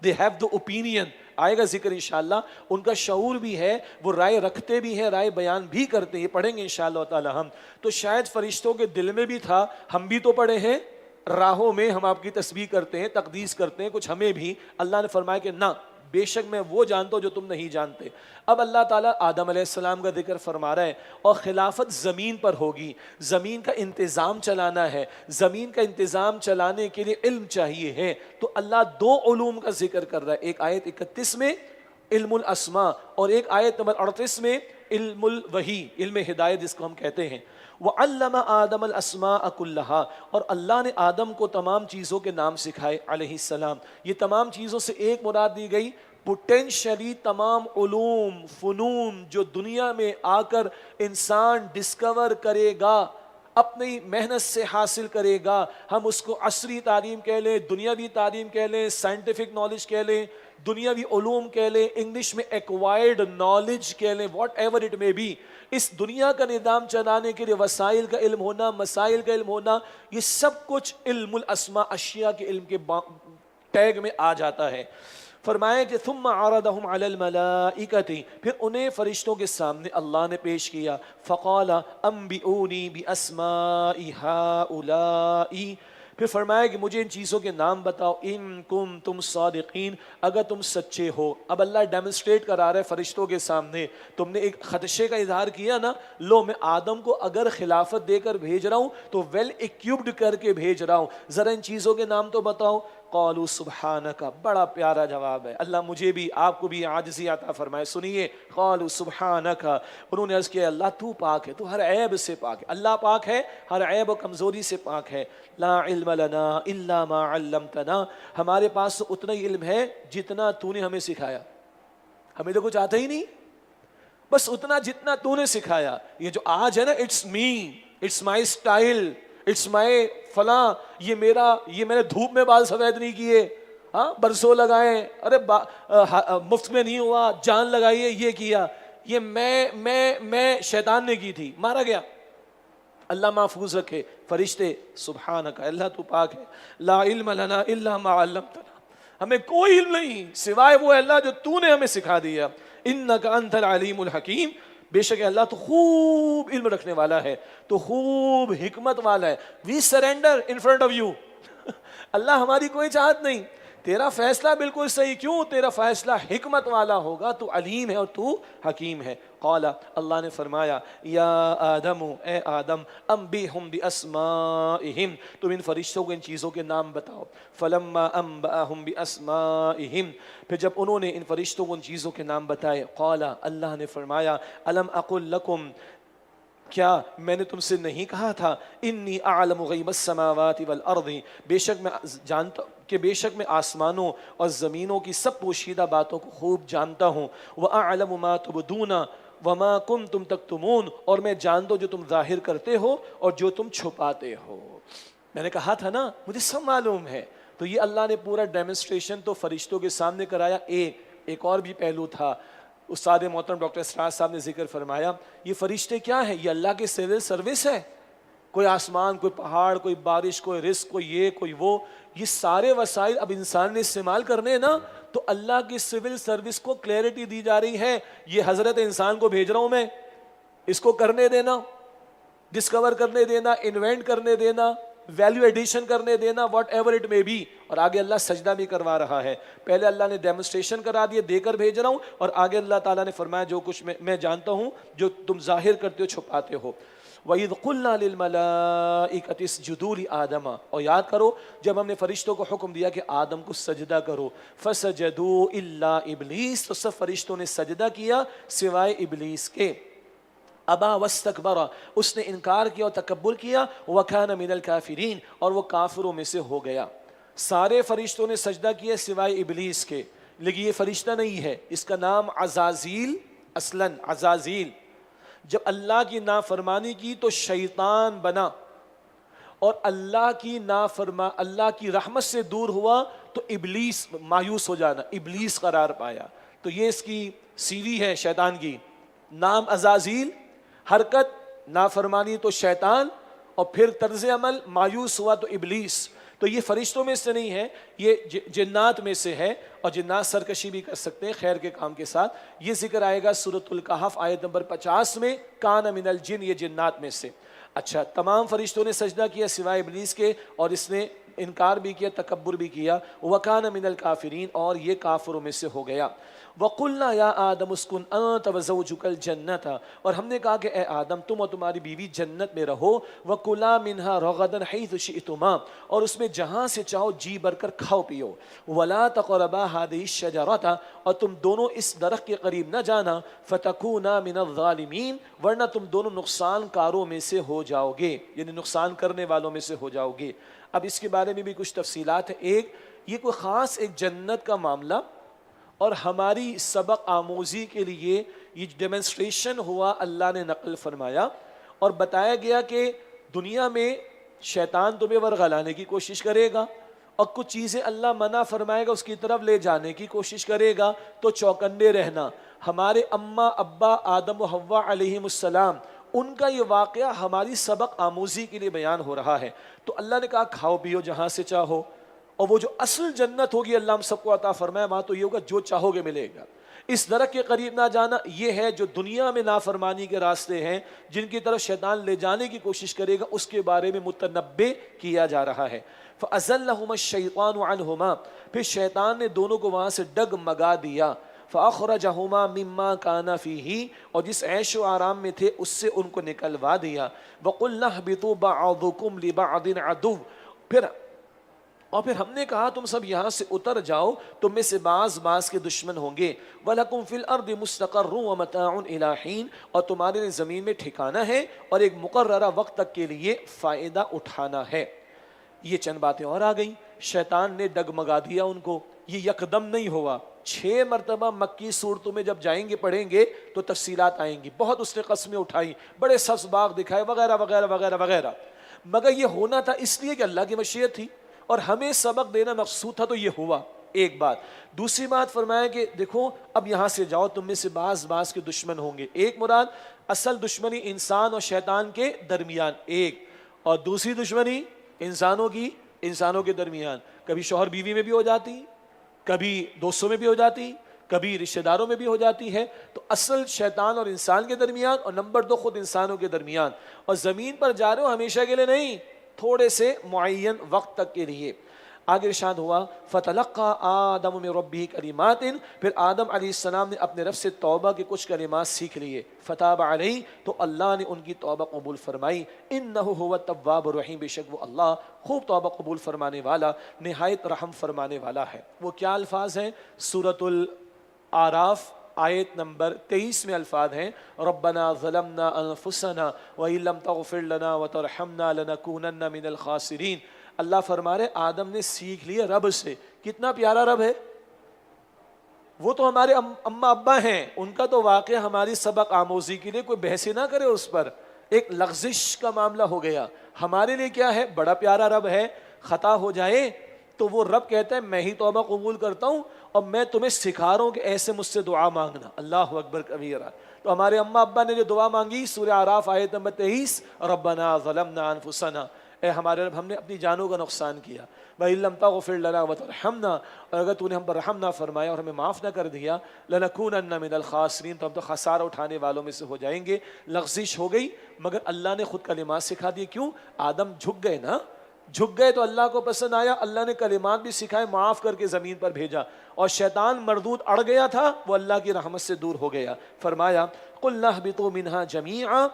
they have the opinion، آئے گا ذکر انشاءاللہ، ان کا شعور بھی ہے، وہ رائے رکھتے بھی ہیں، رائے بیان بھی کرتے ہیں، یہ پڑھیں گے انشاءاللہ تعالی ہم۔ تو شاید فرشتوں کے دل میں بھی تھا، ہم بھی تو پڑھے ہیں، راہوں میں ہم آپ کی تسبیح کرتے ہیں، تقدیس کرتے ہیں، کچھ ہمیں بھی، اللہ نے فرمایا کہ نہ، بے شک میں وہ جانتا ہوں جو تم نہیں جانتے۔ اب اللہ تعالیٰ آدم علیہ السلام کا ذکر فرما رہا ہے، اور خلافت زمین پر ہوگی، زمین کا انتظام چلانا ہے، زمین کا انتظام چلانے کے لیے علم چاہیے ہے، تو اللہ دو علوم کا ذکر کر رہا ہے، ایک آیت 31 میں علم الاسماء، اور ایک آیت نمبر 38 میں علم الوحی، علم ہدایت جس کو ہم کہتے ہیں۔ وَعَلَّمَ آدَمَ الْأَسْمَاءَ كُلَّهَا، اور اللہ نے آدم کو تمام چیزوں کے نام سکھائے علیہ السلام۔ یہ تمام چیزوں سے ایک مراد دی گئی پوٹینشلی تمام علوم فنون جو دنیا میں آ کر انسان ڈسکور کرے گا، اپنی محنت سے حاصل کرے گا، ہم اس کو عصری تعلیم کہہ لیں، دنیاوی تعلیم کہہ لیں، سائنٹیفک نالج کہہ لیں، دنیاوی علوم کہہ لیں، انگلش میں ایکوائرڈ نالج کہہ لیں، واٹ ایور اٹ میں بی، اس دنیا کا نظام چلانے کے لیے وسائل کا علم ہونا، مسائل کا علم ہونا، یہ سب کچھ علم الاسماء، اشیاء کے علم کے ٹیگ میں آ جاتا ہے۔ فرمایا کہ ثم عرضهم علی الملائکۃ، پھر انہیں فرشتوں کے سامنے اللہ نے پیش کیا، فقال انبئونی باسماء ہؤلاء، پھر فرمایا کہ مجھے ان چیزوں کے نام بتاؤ، ان کنتم صادقین، اگر تم سچے ہو۔ اب اللہ ڈیمونسٹریٹ کرا رہا ہے فرشتوں کے سامنے، تم نے ایک خدشے کا اظہار کیا نا، لو میں آدم کو اگر خلافت دے کر بھیج رہا ہوں تو ویل ایکیوپڈ کر کے بھیج رہا ہوں، ذرا ان چیزوں کے نام تو بتاؤ۔ قالوا سبحانک، بڑا پیارا جواب ہے، اللہ مجھے بھی آپ کو بھی عاجزی عطا فرمائے، سنیے، قالوا سبحانک، انہوں نے عرض کیا اللہ تو پاک ہے، تو ہر عیب سے پاک ہے، اللہ پاک ہے، ہر عیب و کمزوری سے پاک ہے۔ لا علم لنا الا ما علمتنا، ہمارے پاس تو اتنا ہی علم ہے جتنا تو نے ہمیں سکھایا، ہمیں تو کچھ آتا ہی نہیں، بس اتنا جتنا تو نے سکھایا۔ یہ جو آج ہے نا، it's me, it's my style, it's my فلاں، یہ میں نے دھوپ میں بال سفید نہیں کیے، ہاں برسوں لگائے، ارے مفت میں نہیں ہوا، جان لگائیے، یہ کیا، یہ میں شیطان نے کی تھی، مارا گیا، اللہ محفوظ رکھے۔ فرشتے سبحانک، اللہ تو پاک ہے، لا علم لنا الا ما علمتنا، ہمیں کوئی علم نہیں سوائے وہ اللہ جو تو نے ہمیں سکھا دیا، انک انت العلیم الحکیم، بے شک اللہ تو خوب علم رکھنے والا ہے، تو خوب حکمت والا ہے۔ We surrender in front of you, اللہ ہماری کوئی چاہت نہیں، تیرا فیصلہ بالکل صحیح، کیوں؟ تیرا فیصلہ حکمت والا ہوگا، تو علیم ہے اور تو حکیم ہے۔ قال، اللہ نے فرمایا، یا آدم، اے آدم، انبئہم باسمائہم، تم ان فرشتوں کو ان چیزوں کے نام بتاؤ۔ فلما انبأہم باسمائہم، پھر جب انہوں نے ان فرشتوں کو ان چیزوں کے نام بتائے، قال، اللہ نے فرمایا، الم اقل لکم، کیا میں نے تم سے نہیں کہا تھا، انی اعلم غیب السماوات والارض، بے شک میں جانتا کہ بے شک میں آسمانوں اور زمینوں کی سب پوشیدہ باتوں کو خوب جانتا ہوں، وَأَعْلَمُ مَا تُبْدُونَ وَمَا كُنْتُمْ تَكْتُمُونَ، اور میں جانتا ہوں جو تم ظاہر کرتے ہو اور جو تم چھپاتے ہو۔ میں نے کہا تھا نا مجھے سب معلوم ہے، تو یہ اللہ نے پورا ڈیمونسٹریشن تو فرشتوں کے سامنے کرایا۔ ایک اور بھی پہلو تھا، استاد محترم ڈاکٹر اسرار صاحب نے ذکر فرمایا، یہ فرشتے کیا ہیں؟ یہ اللہ کے سول سروس ہے، کوئی آسمان، کوئی پہاڑ، کوئی بارش، کوئی رزق، کوئی یہ کوئی وہ، یہ سارے وسائل اب انسان نے استعمال کرنے ہیں نا، تو اللہ کی سول سروس کو کلیئرٹی دی جا رہی ہے، یہ حضرت انسان کو بھیج رہا ہوں میں، اس کو کرنے دینا، ڈسکور کرنے دینا، انوینٹ کرنے دینا، ویلیو ایڈیشن کرنے دینا، واٹ ایور اٹ میں بی، اور آگے اللہ سجدہ بھی کروا رہا ہے۔ پہلے اللہ نے ڈیمونسٹریشن کرا دیے، دے کر بھیج رہا ہوں، اور آگے اللہ تعالیٰ نے فرمایا جو کچھ میں جانتا ہوں جو تم ظاہر کرتے ہو چھپاتے ہو۔ وَإِذْ قُلْنَا لِلْمَلَائِكَةِ اسْجُدُوا لِآدَمَ، اور یاد کرو جب ہم نے فرشتوں کو حکم دیا کہ آدم کو سجدہ کرو، فَسَجَدُوا إِلَّا إِبْلِيسَ، تو سب فرشتوں نے سجدہ کیا سوائے ابلیس کے۔ ابا واستکبر، اس نے انکار کیا اور تکبر کیا، وکان من الکافرین، اور وہ کافروں میں سے ہو گیا۔ سارے فرشتوں نے سجدہ کیا سوائے ابلیس کے، لیکن یہ فرشتہ نہیں ہے، اس کا نام عزازیل، اصلاً عزازیل۔ جب اللہ کی نافرمانی کی تو شیطان بنا، اور اللہ کی رحمت سے دور ہوا تو ابلیس، مایوس ہو جانا، ابلیس قرار پایا۔ تو یہ اس کی سیڑھی ہے شیطان کی، نام عزازیل، حرکت نافرمانی تو شیطان، اور پھر طرز عمل مایوس ہوا تو ابلیس۔ تو یہ فرشتوں میں سے نہیں ہے، یہ جنات میں سے ہے، اور جنات سرکشی بھی کر سکتے ہیں خیر کے کام کے ساتھ۔ یہ ذکر آئے گا سورۃ الکہف آیت نمبر 50 میں، کان من الجن، یہ جنات میں سے۔ اچھا، تمام فرشتوں نے سجدہ کیا سوائے ابلیس کے، اور اس نے انکار بھی کیا، تکبر بھی کیا، وَكَانَ مِنَ الْكَافِرِينَ، اور یہ کافروں میں سے ہو گیا۔ وَقُلْنَا يَا آدَمُ اسْكُنْ أَنْتَ وَزَوْجُكَ الْجَنَّةَ، اور ہم نے کہا کہ اے آدم تم اور تمہاری بیوی جنت میں رہو، وَكُلَا مِنْهَا رَغَدًا حَيْثُ شِئْتُمَا، اور اس میں جہاں سے چاہو جی بھر کر کھاؤ پیو، وَلَا تَقْرَبَا هَذِهِ الشَّجَرَةَ، اور تم دونوں اس درخت کے قریب نہ جانا، فَتَكُونَا مِنَ الظَّالِمِينَ، ورنہ تم دونوں نقصان کاروں میں سے ہو جاؤ گے، یعنی نقصان کرنے والوں میں سے ہو جاؤ گے۔ اب اس کے بارے میں بھی کچھ تفصیلات ہیں۔ ایک، یہ کوئی خاص ایک جنت کا معاملہ، اور ہماری سبق آموزی کے لیے یہ ڈیمنسٹریشن ہوا، اللہ نے نقل فرمایا اور بتایا گیا کہ دنیا میں شیطان تمہیں ورغلانے کی کوشش کرے گا، اور کچھ چیزیں اللہ منع فرمائے گا اس کی طرف لے جانے کی کوشش کرے گا، تو چوکنے رہنا۔ ہمارے اماں ابا آدم و حوا علیہم السلام، ان کا یہ واقعہ ہماری سبق آموزی کے لیے بیان ہو رہا ہے۔ تو اللہ نے کہا کھاؤ پیو جہاں سے چاہو، اور وہ جو اصل جنت ہوگی اللہ ہم سب کو عطا فرمائے، وہاں تو یہ ہوگا جو چاہو گے ملے گا۔ اس درخت کے قریب نہ جانا، یہ ہے جو دنیا میں نافرمانی کے راستے ہیں جن کی طرف شیطان لے جانے کی کوشش کرے گا، اس کے بارے میں متنبع کیا جا رہا ہے۔ فَأَزَلَّهُمَا الشَّيْطَانُ عَنْهُمَا، پھر شیطان نے دونوں کو وہاں سے ڈگمگا دیا۔ فَأَخْرَجَهُمَا مِمَّا كَانَ فِيهِ، اور جس عیش و آرام میں تھے اس سے ان کو نکلوا دیا۔ وَقُلْنَا اهْبِطُوا بَعْضُكُمْ لِبَعْضٍ عَدُوٌّ، اور پھر ہم نے کہا تم سب یہاں سے اتر جاؤ، تم میں سے بعض کے دشمن ہوں گے۔ وَلَكُمْ فِي الْأَرْضِ مُسْتَقَرٌّ وَمَتَاعٌ إِلَىٰ حِينٍ، اور تمہارے لیے زمین میں ٹھکانہ ہے اور ایک مقررہ وقت تک کے لیے فائدہ اٹھانا ہے۔ یہ چند باتیں اور آ گئیں، شیطان نے ڈگمگا دیا ان کو۔ یہ یکدم نہیں ہوا، 6 مرتبہ مکی صورتوں میں جب جائیں گے پڑھیں گے تو تفصیلات آئیں گی۔ بہت اس نے قسمیں اٹھائی، بڑے سبز باغ دکھائے وغیرہ وغیرہ وغیرہ وغیرہ، مگر یہ ہونا تھا اس لیے کہ اللہ کی مشیت تھی اور ہمیں سبق دینا مقصود تھا، تو یہ ہوا۔ ایک بات۔ دوسری بات فرمایا کہ دیکھو اب یہاں سے جاؤ، تم میں سے بعض کے دشمن ہوں گے۔ ایک مراد اصل دشمنی انسان اور شیطان کے درمیان ایک، اور دوسری دشمنی انسانوں کے درمیان، کبھی شوہر بیوی میں بھی ہو جاتی، کبھی دوستوں میں بھی ہو جاتی، کبھی رشتہ داروں میں بھی ہو جاتی ہے۔ تو اصل شیطان اور انسان کے درمیان، اور نمبر 2 خود انسانوں کے درمیان۔ اور زمین پر جا رہے ہو ہمیشہ کے لیے نہیں، تھوڑے سے معین وقت تک کے لیے۔ آگے ارشاد ہوا فَتَلَقَّى آدَمُ مِن رَبِّهِ كَلِمَاتٍ، پھر آدم علیہ السلام نے اپنے رب سے توبہ کے کچھ کلمات سیکھ لیے۔ فَتَابَ عَلَيْهِ، تو اللہ نے ان کی توبہ قبول فرمائی۔ إِنَّهُ هُوَ التَّوَّابُ الرَّحِيمُ، بے شک وہ اللہ خوب توبہ قبول فرمانے والا، نہایت رحم فرمانے والا ہے۔ وہ کیا الفاظ ہیں؟ سورۃ الاعراف آیت نمبر 23 میں الفاظ ہیں ربنا ظلمنا انفسنا وَإِن لَّمْ تَغْفِرْ لَنَا وَتَرْحَمْنَا لَنَكُونَنَّ مِنَ الْخَاسِرِينَ۔ اللہ فرما رہے آدم نے سیکھ لیا رب سے۔ کتنا پیارا رب ہے، وہ تو ہمارے اماں ابا ہیں، ان کا تو واقعہ ہماری سبق آموزی کے لیے کوئی بحث نہ کرے اس پر، ایک لغزش کا معاملہ ہو گیا۔ ہمارے لیے کیا ہے، بڑا پیارا رب ہے۔ خطا ہو جائے تو وہ رب کہتا ہے میں ہی توبہ قبول کرتا ہوں، اور میں تمہیں سکھا رہا ہوں کہ ایسے مجھ سے دعا مانگنا۔ اللہ اکبر کبیرہ۔ تو ہمارے اماں ابا نے جو دعا مانگی سورہ اعراف آیت نمبر 23، ربنا ظلمنا انفسنا، اے ہمارے رب ہم نے اپنی جانوں کا نقصان کیا، وَإِن لَّمْ تَغْفِرْ لَنَا وَتَرْحَمْنَا، اور اگر تو نے ہم پر رحم نہ فرمایا اور ہمیں معاف نہ کر دیا، لَنَكُونَنَّ مِنَ الْخَاسِرِينَ، تو ہم تو خسارہ اٹھانے والوں میں سے ہو جائیں گے۔ لغزش ہو گئی، مگر اللہ نے خود کلمات سکھا دیے۔ کیوں؟ آدم جھک گئے نا، جھک گئے تو اللہ کو پسند آیا، اللہ نے کلمات بھی سکھائے، معاف کر کے زمین پر بھیجا، اور شیطان مردود اڑ گیا تھا، وہ اللہ کی رحمت سے دور ہو گیا۔ فرمایا قُلْنَا اهْبِطُوا مِنْهَا جَمِيعًا،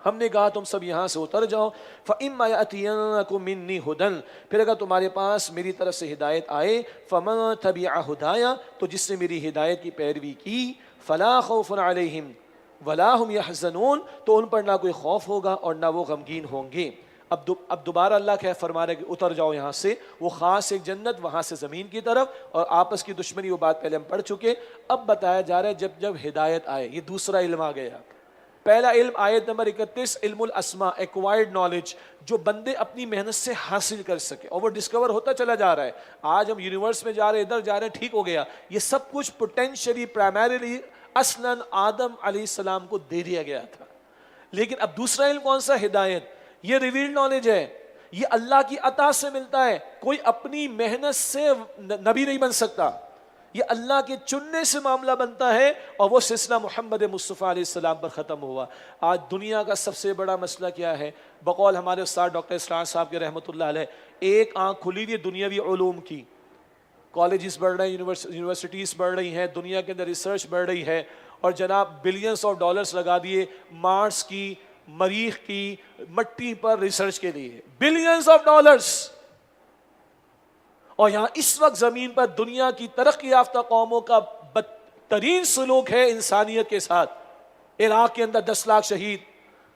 ہم نے کہا تم سب یہاں سے اتر جاؤ۔ فَإِمَّا يَأْتِيَنَّكُم مِّنِّي هُدًى، پھر اگر تمہارے پاس میری طرف سے ہدایت آئے، فَمَن تَبِعَ هُدَايَ، تو جس نے میری ہدایت کی پیروی کی، فَلَا خَوْفٌ عَلَيْهِمْ، ولا هم يحزنون، تو ان پر نہ کوئی خوف ہوگا اور نہ وہ غمگین ہوں گے۔ اب دوبارہ اللہ کیا فرما رہے کہ اتر جاؤ یہاں سے، وہ خاص ایک جنت وہاں سے زمین کی طرف، اور آپس کی دشمنی، وہ بات پہلے ہم پڑھ چکے۔ اب بتایا جا رہا ہے جب ہدایت آئے، یہ دوسرا علم آ گیا۔ پہلا علم آیت نمبر 31، علم الاسماء، ایکوائرڈ نالج، جو بندے اپنی محنت سے حاصل کر سکے، اور وہ ڈسکور ہوتا چلا جا رہا ہے۔ آج ہم یونیورس میں جا رہے ہیں، ادھر جا رہے ہیں، ٹھیک ہو گیا، یہ سب کچھ پوٹینشلی پرائمریلی اصلاً آدم علیہ السلام کو دے دیا گیا تھا۔ لیکن اب دوسرا علم کون سا؟ ہدایت۔ یہ ریویلڈ نالج ہے، یہ اللہ کی عطا سے ملتا ہے، کوئی اپنی محنت سے نبی نہیں بن سکتا، یہ اللہ کے چننے سے معاملہ بنتا ہے، اور وہ سلسلہ محمد مصطفیٰ علیہ السلام پر ختم ہوا۔ آج دنیا کا سب سے بڑا مسئلہ کیا ہے؟ بقول ہمارے استاد ڈاکٹر اسرار صاحب کے رحمۃ اللہ علیہ، ایک آنکھ کھلی ہوئی دنیاوی علوم کی، کالجز بڑھ رہے ہیں، یونیورسٹیز بڑھ رہی ہیں، دنیا کے اندر ریسرچ بڑھ رہی ہے، اور جناب بلینس آف ڈالرز لگا دیے مارس کی، مریخ کی، مٹی پر ریسرچ کے لیے، بلینس آف ڈالرز۔ اور یہاں اس وقت زمین پر دنیا کی ترقی یافتہ قوموں کا بدترین سلوک ہے انسانیت کے ساتھ۔ عراق کے اندر 10 لاکھ شہید،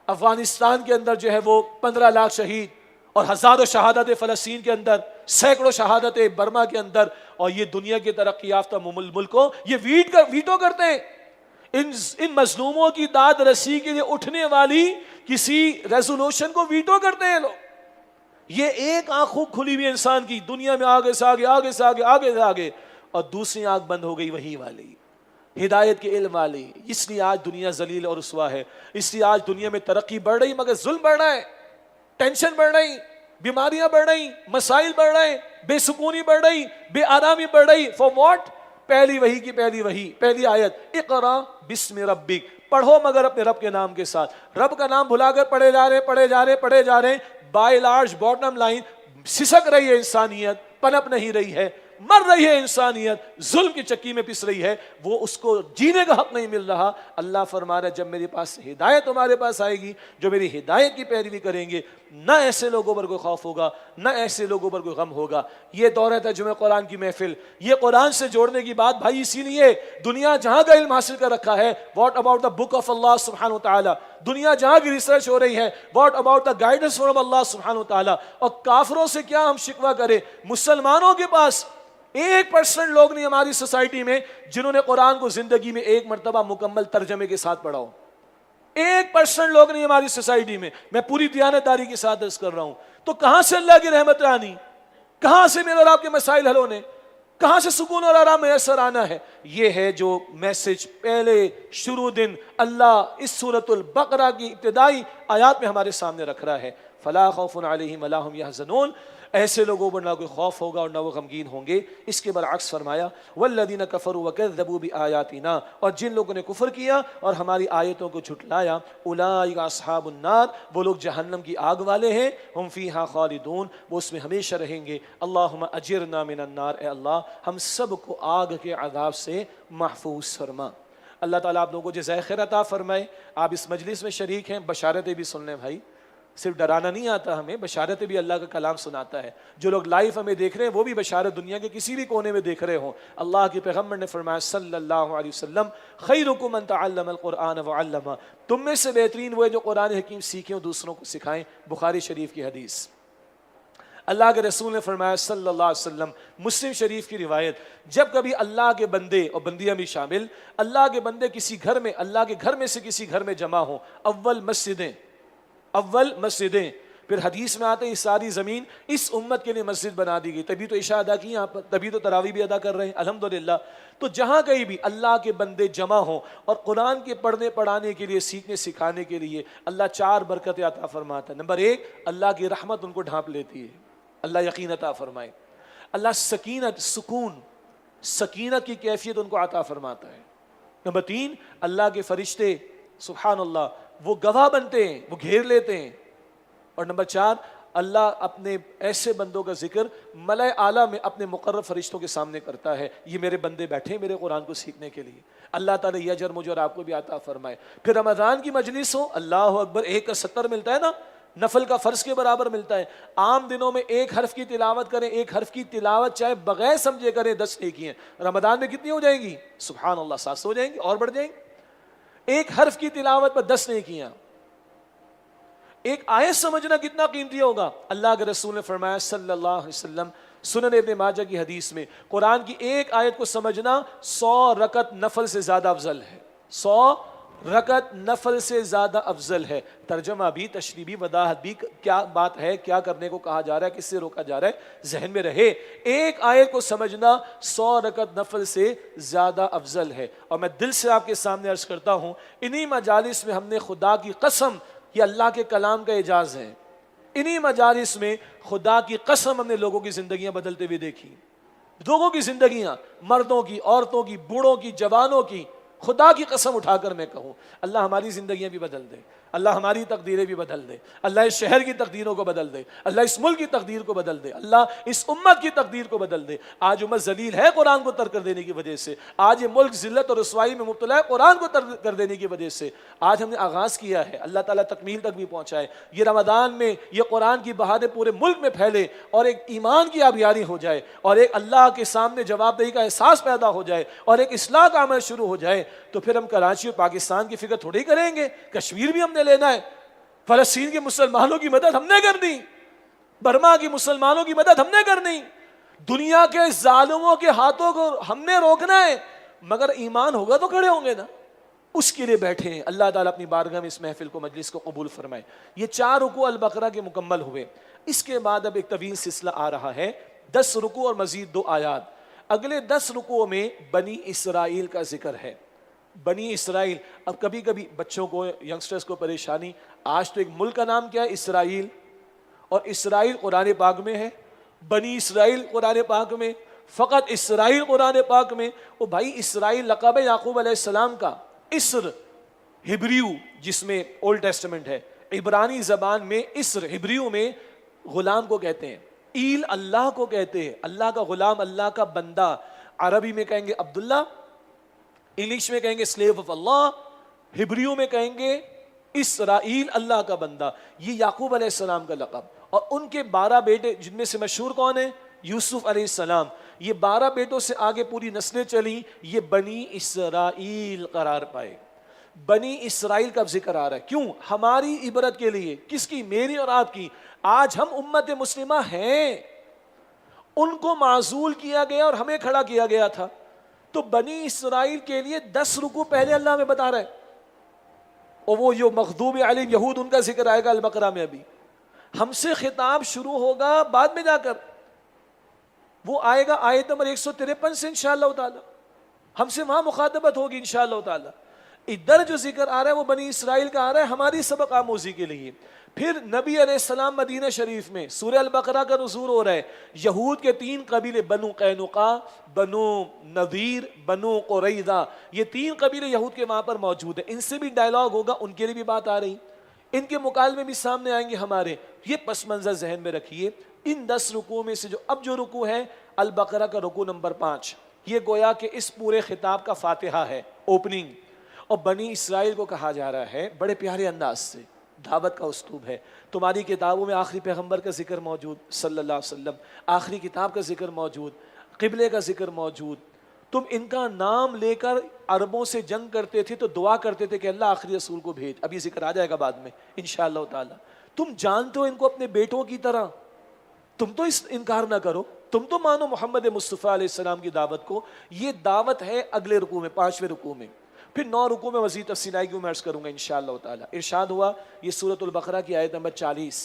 افغانستان کے اندر جو ہے وہ 15 لاکھ شہید، اور ہزاروں شہادت فلسطین کے اندر، سینکڑوں شہادت برما کے اندر، اور یہ دنیا کے ترقی یافتہ ملکوں یہ ویٹو کرتے ہیں۔ ان مظلوموں کی داد رسی کے لیے اٹھنے والی کسی ریزولوشن کو ویٹو کرتے ہیں لوگ۔ یہ ایک آنکھ خوب کھلی ہوئی انسان کی، دنیا میں آگے سے آگے، آگے سے آگے، آگے سے آگے، اور دوسری آنکھ بند ہو گئی وہی والی، ہدایت کے علم والی۔ اس لیے آج دنیا ذلیل اور رسوا ہے، اس لیے آج دنیا میں ترقی بڑھ رہی مگر ظلم بڑھ رہا ہے، ٹینشن بڑھ رہی، بیماریاں بڑھ رہی، مسائل بڑھ رہے، بے سکونی بڑھ رہی، بے آرامی بڑھ رہی۔ For what? پہلی وحی کی پہلی آیت، اقرا بسم ربک، پڑھو مگر اپنے رب کے نام کے ساتھ۔ رب کا نام بھلا کر پڑھے جا رہے ہیں، بائی لارج باٹم لائن سسک رہی ہے انسانیت، پنپ نہیں رہی ہے، مر رہی ہے انسانیت، ظلم کی چکی میں پس رہی ہے، وہ اس کو جینے کا حق نہیں مل رہا۔ اللہ فرما رہا ہے جب میرے پاس ہدایت تمہارے پاس آئے گی، جو میری ہدایت کی پیروی کریں گے، نہ ایسے لوگوں پر کوئی خوف ہوگا، نہ ایسے لوگوں پر کوئی غم ہوگا۔ یہ دور ہے ترجمہ قرآن کی محفل، یہ قرآن سے جوڑنے کی بات بھائی، اسی لیے دنیا جہاں کا علم حاصل کر رکھا ہے، what about the book of اللہ سبحانہ وتعالی، دنیا جہاں کی ریسرچ ہو رہی ہے، what about the guidance from اللہ سبحانہ وتعالی۔ اور کافروں سے کیا ہم شکوہ کریں؟ مسلمانوں کے پاس 1% لوگ نہیں ہماری سوسائٹی میں جنہوں نے قرآن کو زندگی میں ایک مرتبہ مکمل ترجمے کے ساتھ پڑھا ہو۔ 1% لوگ نہیں ہماری سوسائٹی میں، میں پوری دیانتداری کے ساتھ عرض کر رہا ہوں۔ تو کہاں سے اللہ کی رحمت آنی؟ کہاں سے میرے اور آپ کے مسائل حل ہونے؟ کہاں سے سکون اور آرام میسر آنا ہے؟ یہ ہے جو میسج پہلے شروع دن اللہ اس سورۃ البقرہ کی ابتدائی آیات میں ہمارے سامنے رکھ رہا ہے۔ فلا خوف علیہم ولا هم يحزنون، ایسے لوگوں پر نہ کوئی خوف ہوگا اور نہ وہ غمگین ہوں گے۔ اس کے برعکس فرمایا والذین کفروا وکذبوا بآیاتنا، اور جن لوگوں نے کفر کیا اور ہماری آیتوں کو جھٹلایا، اولئک اصحاب النار، وہ لوگ جہنم کی آگ والے ہیں، ہم فیہا خالدون، وہ اس میں ہمیشہ رہیں گے۔ اللہم اجرنا من النار، اے اللہ ہم سب کو آگ کے عذاب سے محفوظ فرما۔ اللہ تعالیٰ آپ لوگوں کو جزائے خیر عطا فرمائے۔ آپ اس مجلس میں شریک ہیں، بشارتیں بھی سن لیں بھائی، صرف ڈرانا نہیں آتا ہمیں، بشارتیں بھی اللہ کا کلام سناتا ہے۔ جو لوگ لائیو ہمیں دیکھ رہے ہیں وہ بھی بشارت دنیا کے کسی بھی کونے میں دیکھ رہے ہوں۔ اللہ کے پیغمبر نے فرمایا صلی اللہ علیہ وسلم، خیرکم من تعلم القرآن وعلمہ، تم میں سے بہترین وہ ہے جو قرآن حکیم سیکھیں اور دوسروں کو سکھائیں۔ بخاری شریف کی حدیث۔ اللہ کے رسول نے فرمایا صلی اللہ علیہ وسلم، مسلم شریف کی روایت، جب کبھی اللہ کے بندے اور بندیاں بھی شامل، اللہ کے بندے کسی گھر میں، اللہ کے گھر میں سے کسی گھر میں جمع ہوں، اول مسجدیں، پھر حدیث میں آتے ہیں ساری زمین اس امت کے لیے مسجد بنا دی گئی، تبھی تو عشاء ادا کی یہاں پر، تبھی تو تراویح بھی ادا کر رہے ہیں الحمدللہ۔ تو جہاں کہیں بھی اللہ کے بندے جمع ہوں اور قرآن کے پڑھنے پڑھانے کے لیے، سیکھنے سکھانے کے لیے، اللہ 4 برکتیں عطا فرماتا ہے۔ نمبر 1، اللہ کی رحمت ان کو ڈھانپ لیتی ہے، اللہ یقین عطا فرمائے۔ اللہ سکینت کی کیفیت ان کو عطا فرماتا ہے۔ نمبر 3، اللہ کے فرشتے سبحان اللہ وہ گواہ بنتے ہیں، وہ گھیر لیتے ہیں۔ اور نمبر 4، اللہ اپنے ایسے بندوں کا ذکر ملائے اعلیٰ میں اپنے مقرب فرشتوں کے سامنے کرتا ہے، یہ میرے بندے بیٹھے ہیں میرے قرآن کو سیکھنے کے لیے۔ اللہ تعالیٰ یہ اجر مجھے اور آپ کو بھی عطا فرمائے۔ پھر رمضان کی مجلس ہو، اللہ اکبر، 1 کا 70 ملتا ہے نا، نفل کا فرض کے برابر ملتا ہے۔ عام دنوں میں 1 حرف کی تلاوت کریں، 1 حرف کی تلاوت چاہے بغیر سمجھے کریں 10 نیکی ہیں، رمضان میں کتنی ہو جائیں گی؟ سبحان اللہ 700 ہو جائیں گی اور بڑھ جائیں گی۔ ایک حرف کی تلاوت پر 10 نیکیاں. ایک آیت سمجھنا کتنا قیمتی ہوگا. اللہ کے رسول نے فرمایا صلی اللہ علیہ وسلم سنن ابن ماجہ کی حدیث میں، قرآن کی ایک آیت کو سمجھنا 100 رکعت نفل سے زیادہ افضل ہے. 100 رکعت نفل سے زیادہ افضل ہے. ترجمہ بھی، تشریح بھی، وضاحت بھی، کیا بات ہے، کیا کرنے کو کہا جا رہا ہے، کس سے روکا جا رہا ہے، ذہن میں رہے. ایک آیت کو سمجھنا 100 رکعت نفل سے زیادہ افضل ہے. اور میں دل سے آپ کے سامنے عرض کرتا ہوں، انہی مجالس میں ہم نے خدا کی قسم، یہ اللہ کے کلام کا اعجاز ہے، انہی مجالس میں خدا کی قسم ہم نے لوگوں کی زندگیاں بدلتے ہوئے دیکھی. لوگوں کی زندگیاں، مردوں کی، عورتوں کی، بوڑھوں کی، جوانوں کی، خدا کی قسم اٹھا کر میں کہوں اللہ ہماری زندگیاں بھی بدل دے، اللہ ہماری تقدیریں بھی بدل دے، اللہ اس شہر کی تقدیروں کو بدل دے، اللہ اس ملک کی تقدیر کو بدل دے، اللہ اس امت کی تقدیر کو بدل دے. آج امت ذلیل ہے قرآن کو ترک کر دینے کی وجہ سے. آج یہ ملک ذلت اور رسوائی میں مبتلا ہے قرآن کو ترک کر دینے کی وجہ سے. آج ہم نے آغاز کیا ہے، اللہ تعالیٰ تکمیل تک بھی پہنچائے. یہ رمضان میں یہ قرآن کی بہاریں پورے ملک میں پھیلے اور ایک ایمان کی آبیاری ہو جائے اور ایک اللہ کے سامنے جواب دہی کا احساس پیدا ہو جائے اور ایک اصلاح کا عمل شروع ہو جائے. تو پھر ہم کراچی اور پاکستان کی فکر تھوڑی کریں گے، کشمیر بھی ہم نے لینا ہے، فلسطین کے مسلمانوں کی مدد ہم نے کرنی، برما کی مسلمانوں کی مدد ہم نے کرنی، دنیا کے ظالموں کے ہاتھوں کو ہم نے روکنا ہے. مگر ایمان ہوگا تو کھڑے ہوں گے نا، اس کے لیے بیٹھے ہیں. اللہ تعالیٰ اپنی بارگاہ میں اس محفل کو، مجلس کو قبول فرمائے. یہ 4 رکوع البقرہ کے مکمل ہوئے. اس کے بعد اب ایک طویل سلسلہ آ رہا ہے، 10 رکوع اور مزید 2 آیات. اگلے 10 رکوعوں میں بنی اسرائیل کا ذکر ہے. بنی اسرائیل، اب کبھی کبھی بچوں کو، ینگسٹرز کو پریشانی، آج تو ایک ملک کا نام کیا ہے؟ اسرائیل. اور اسرائیل قرآن پاک میں ہے، بنی اسرائیل قرآن پاک میں، فقط اسرائیل قرآن پاک میں. وہ بھائی اسرائیل لقب ہے یعقوب علیہ السلام کا. اسر ہبریو جس میں اولڈ ٹیسٹمنٹ ہے، عبرانی زبان میں اسر ہبریو میں غلام کو کہتے ہیں، ایل اللہ کو کہتے ہیں، اللہ کا غلام، اللہ کا بندہ. عربی میں کہیں گے عبداللہ، انگلش میں کہیں گے سلیو آف اللہ، ہبریو میں کہیں گے اسرائیل، اللہ کا بندہ. یہ یعقوب علیہ السلام کا لقب. اور ان کے 12 بیٹے جن میں سے مشہور کون ہیں؟ یوسف علیہ السلام. یہ 12 بیٹوں سے آگے پوری نسلیں چلی، یہ بنی اسرائیل قرار پائے. بنی اسرائیل کا ذکر آ رہا ہے. کیوں؟ ہماری عبرت کے لیے. کس کی؟ میری اور آپ کی. آج ہم امت مسلمہ ہیں، ان کو معزول کیا گیا اور ہمیں کھڑا کیا گیا تھا. تو بنی اسرائیل کے لیے 10 رکوع پہلے اللہ ہمیں بتا رہا ہے. اور وہ جو مغضوب علیہم یہود، ان کا ذکر آئے گا البقرہ میں. ابھی ہم سے خطاب شروع ہوگا بعد میں جا کر، وہ آئے گا آیت نمبر 153 سے انشاءاللہ تعالی. ہم سے وہاں مخاطبت ہوگی انشاءاللہ تعالی. ادھر جو ذکر آ رہا ہے وہ بنی اسرائیل کا آ رہا ہے ہماری سبق آموزی کے لیے. پھر نبی علیہ السلام مدینہ شریف میں سورہ البقرہ کا نزول ہو رہا ہے. یہود کے 3 قبیلے، بنو قینقاع، بنو نذیر، بنو قریظہ، یہ 3 قبیلے یہود کے وہاں پر موجود ہیں. ان سے بھی ڈائلاگ ہوگا، ان کے لیے بھی بات آ رہی، ان کے مکالمے بھی سامنے آئیں گے ہمارے. یہ پس منظر ذہن میں رکھیے. ان 10 رکوع میں سے جو رکوع ہے البقرہ کا رکوع نمبر 5، یہ گویا کہ اس پورے خطاب کا فاتحہ ہے، اوپننگ. اور بنی اسرائیل کو کہا جا رہا ہے بڑے پیارے انداز سے، دعوت کا اسلوب ہے. تمہاری کتابوں میں آخری پیغمبر کا ذکر موجود صلی اللہ علیہ وسلم، آخری کتاب کا ذکر موجود، قبلے کا ذکر موجود. تم ان کا نام لے کر عربوں سے جنگ کرتے تھے تو دعا کرتے تھے کہ اللہ آخری رسول کو بھیج. اب یہ ذکر آ جائے گا بعد میں انشاءاللہ تعالی. تم جانتے ہو ان کو اپنے بیٹوں کی طرح، تم تو اس انکار نہ کرو، تم تو مانو محمد مصطفیٰ علیہ السلام کی دعوت کو. یہ دعوت ہے اگلے رکوع میں، 5ویں رکوع میں. پھر 9 رکوع میں مزید تفصیل آئے گی، میں عرض کروں گا انشاءاللہ تعالی. ارشاد ہوا، یہ سورۃ البقرہ کی آیت نمبر 40،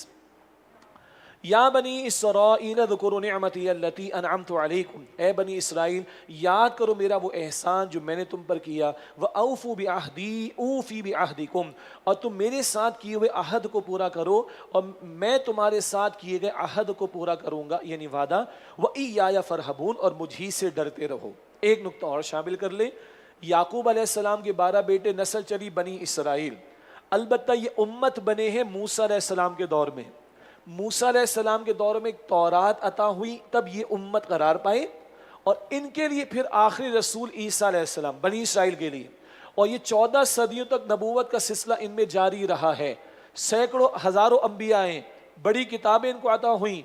یا بنی اسرائیل اذکروا نعمتی التی انعمت علیکم. اے بنی اسرائیل یاد کرو میرا وہ احسان جو میں نے تم پر کیا. وَأَوْفُوا بِعَهْدِي أُوفِ بِعَهْدِكُمْ، اور تم میرے ساتھ کیے ہوئے عہد کو پورا کرو اور میں تمہارے ساتھ کیے گئے عہد کو پورا کروں گا، یعنی وعدہ. وَإِيَّايَ فَارْهَبُونَ، اور مجھی سے ڈرتے رہو. ایک نقطہ اور شامل کر لیں، یعقوب علیہ السلام کے 12 بیٹے، نسل چلی بنی اسرائیل. البتہ یہ امت بنے ہیں موسیٰ علیہ السلام کے دور میں. موسیٰ علیہ السلام کے دور میں تورات عطا ہوئی، تب یہ امت قرار پائے. اور ان کے لیے پھر آخری رسول عیسیٰ علیہ السلام، بنی اسرائیل کے لیے. اور یہ 14 صدیوں تک نبوت کا سلسلہ ان میں جاری رہا ہے. سینکڑوں ہزاروں انبیاء ہیں، بڑی کتابیں ان کو عطا ہوئیں،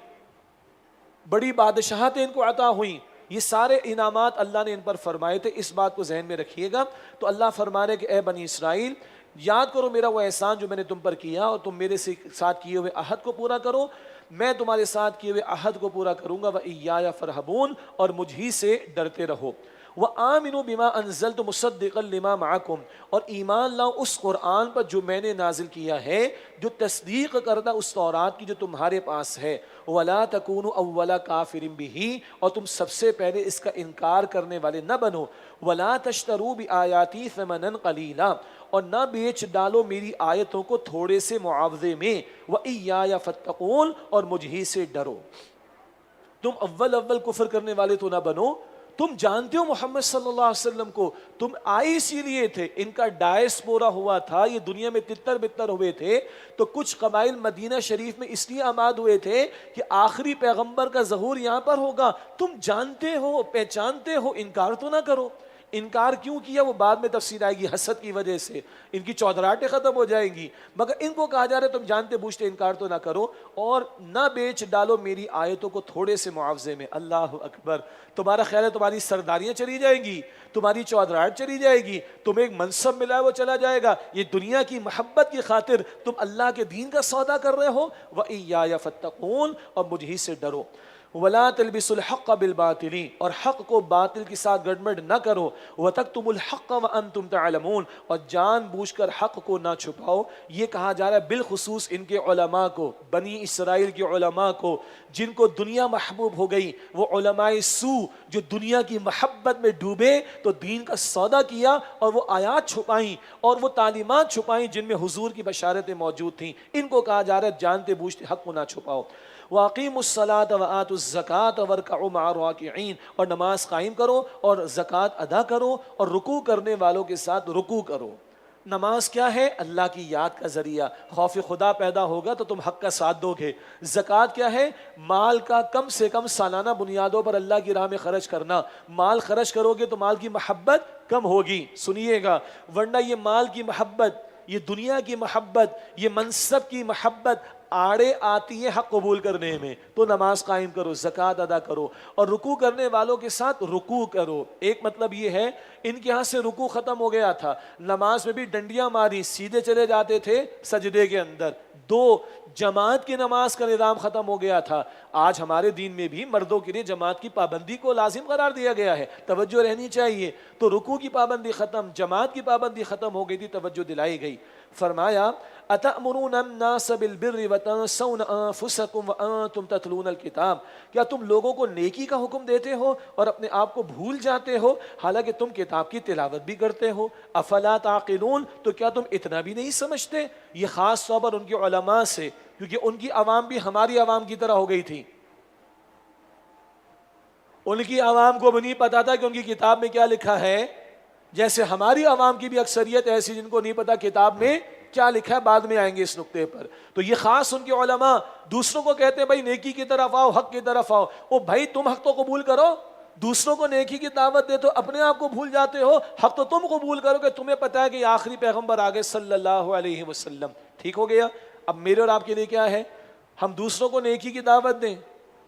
بڑی بادشاہتیں ان کو عطا ہوئیں. یہ سارے انعامات اللہ نے ان پر فرمائے تھے، اس بات کو ذہن میں رکھیے گا۔ تو اللہ فرما رہے کہ اے بنی اسرائیل، یاد کرو میرا وہ احسان جو میں نے تم پر کیا، اور تم میرے ساتھ کیے ہوئے عہد کو پورا کرو، میں تمہارے ساتھ کیے ہوئے عہد کو پورا کروں گا، وَإِيَّايَ فَارْهَبُونَ، اور مجھ ہی سے ڈرتے رہو۔ وَآمِنُوا بِمَا أَنزَلْتُ مُصَدِّقًا لِمَا مَعَكُمْ، اور ایمان لاؤ اس قرآن پر جو میں نے نازل کیا ہے، جو تصدیق کرتا اس تورات کی جو تمہارے پاس ہے۔ وَلَا تَكُونُوا أَوَّلَ كَافِرٍ بِهِ، اور تم سب سے پہلے اس کا انکار کرنے والے نہ بنو۔ وَلَا تَشْتَرُوا بِآيَاتِي ثَمَنًا قَلِيلًا، اور نہ بیچ ڈالو میری آیتوں کو تھوڑے سے معاوضے میں۔ وَإِيَّايَ فَاتَّقُونِ، اور مجھ ہی سے ڈرو۔ تم اول کفر کرنے والے تو نہ بنو، تم جانتے ہو محمد صلی اللہ علیہ وسلم کو، تم آئے اسی لیے تھے، ان کا ڈائس پورا ہوا تھا، یہ دنیا میں تتر بتر ہوئے تھے، تو کچھ قبائل مدینہ شریف میں اس لیے آباد ہوئے تھے کہ آخری پیغمبر کا ظہور یہاں پر ہوگا، تم جانتے ہو، پہچانتے ہو، انکار تو نہ کرو۔ انکار کیوں کیا وہ بعد میں تفصیل آئے گی، حسد کی وجہ سے ان کی چودراہٹیں ختم ہو جائیں گی، مگر ان کو کہا جا رہا ہے تم جانتے بوجھتے انکار تو نہ کرو، اور نہ بیچ ڈالو میری آیتوں کو تھوڑے سے معاوضے میں۔ اللہ اکبر! تمہارا خیال ہے تمہاری سرداریاں چلی جائیں گی، تمہاری چودراہٹ چلی جائے گی، تمہیں ایک منصب ملا ہے وہ چلا جائے گا، یہ دنیا کی محبت کی خاطر تم اللہ کے دین کا سودا کر رہے ہو۔ وَإِيَّايَ فَاتَّقُونِ، اور مجھ ہی سے ڈرو۔ وَلَا تَلْبِسُوا الْحَقَّ بِالْبَاطِلِ، اور حق کو باطل کے ساتھ گڑبڑ نہ کرو۔ وَتَكْتُمُوا الْحَقَّ وَأَنْتُمْ تَعْلَمُونَ، اور جان بوجھ کر حق کو نہ چھپاؤ۔ یہ کہا جا رہا ہے بالخصوص ان کے علماء کو، بنی اسرائیل کے علماء کو، جن کو دنیا محبوب ہو گئی، وہ علماء سو جو دنیا کی محبت میں ڈوبے تو دین کا سودا کیا، اور وہ آیات چھپائیں اور وہ تعلیمات چھپائیں جن میں حضور کی بشارتیں موجود تھیں، ان کو کہا جا رہا ہے جانتے بوجھتے حق کو نہ چھپاؤ۔ وَأَقِيمُوا الصَّلَاةَ وَآتُوا الزَّكَاةَ وَارْكَعُوا مَعَ الرَّاكِعِينَ، اور نماز قائم کرو اور زکوٰۃ ادا کرو اور رکوع کرنے والوں کے ساتھ رکوع کرو۔ نماز کیا ہے؟ اللہ کی یاد کا ذریعہ، خوف خدا پیدا ہوگا تو تم حق کا ساتھ دو گے۔ زکوٰۃ کیا ہے؟ مال کا کم سے کم سالانہ بنیادوں پر اللہ کی راہ میں خرچ کرنا۔ مال خرچ کرو گے تو مال کی محبت کم ہوگی، سنیے گا، ورنہ یہ مال کی محبت، یہ دنیا کی محبت، یہ منصب کی محبت آڑے آتی ہے حق قبول کرنے میں۔ تو نماز قائم کرو، زکوٰۃ ادا کرو، اور رکوع کرنے والوں کے ساتھ رکوع کرو۔ ایک مطلب یہ ہے ان کے ہاں سے رکوع ختم ہو گیا تھا، نماز میں بھی ڈنڈیاں ماری، سیدھے چلے جاتے تھے سجدے کے اندر، دو جماعت کی نماز کا نظام ختم ہو گیا تھا۔ آج ہمارے دین میں بھی مردوں کے لیے جماعت کی پابندی کو لازم قرار دیا گیا ہے، توجہ رہنی چاہیے۔ تو رکوع کی پابندی ختم، جماعت کی پابندی ختم ہو گئی تھی، توجہ دلائی گئی۔ فرمایا أَتَأْمُرُونَ النَّاسَ بِالْبِرِّ وَتَنْسَوْنَ أَنفُسَكُمْ وَأَنْتُمْ تَتْلُونَ الْكِتَابَ، کیا تم لوگوں کو نیکی کا حکم دیتے ہو اور اپنے آپ کو بھول جاتے ہو حالانکہ تم کتاب کی تلاوت بھی کرتے ہو؟ أَفَلَا تَعْقِلُونَ، تو کیا تم اتنا بھی نہیں سمجھتے؟ یہ خاص طور پر ان کے علماء سے، کیونکہ ان کی عوام بھی ہماری عوام کی طرح ہو گئی تھی۔ ان کی عوام کو بھی نہیں پتا تھا کہ ان کی کتاب میں کیا لکھا ہے، جیسے ہماری عوام کی بھی اکثریت ایسی جن کو نہیں پتا کتاب میں کیا لکھا ہے، بعد میں آئیں گے اس نقطے پر۔ تو یہ خاص ان کے علماء دوسروں کو کہتے ہیں بھائی نیکی کی طرف آؤ، حق کی طرف آؤ۔ او بھائی تم حق تو قبول کرو، دوسروں کو نیکی کی دعوت دے تو اپنے آپ کو بھول جاتے ہو، حق تو تم قبول کرو کہ تمہیں پتا ہے کہ یہ آخری پیغمبر آگے صلی اللہ علیہ وسلم۔ ٹھیک ہو گیا؟ اب میرے اور آپ کے لیے کیا ہے؟ ہم دوسروں کو نیکی کی دعوت دیں،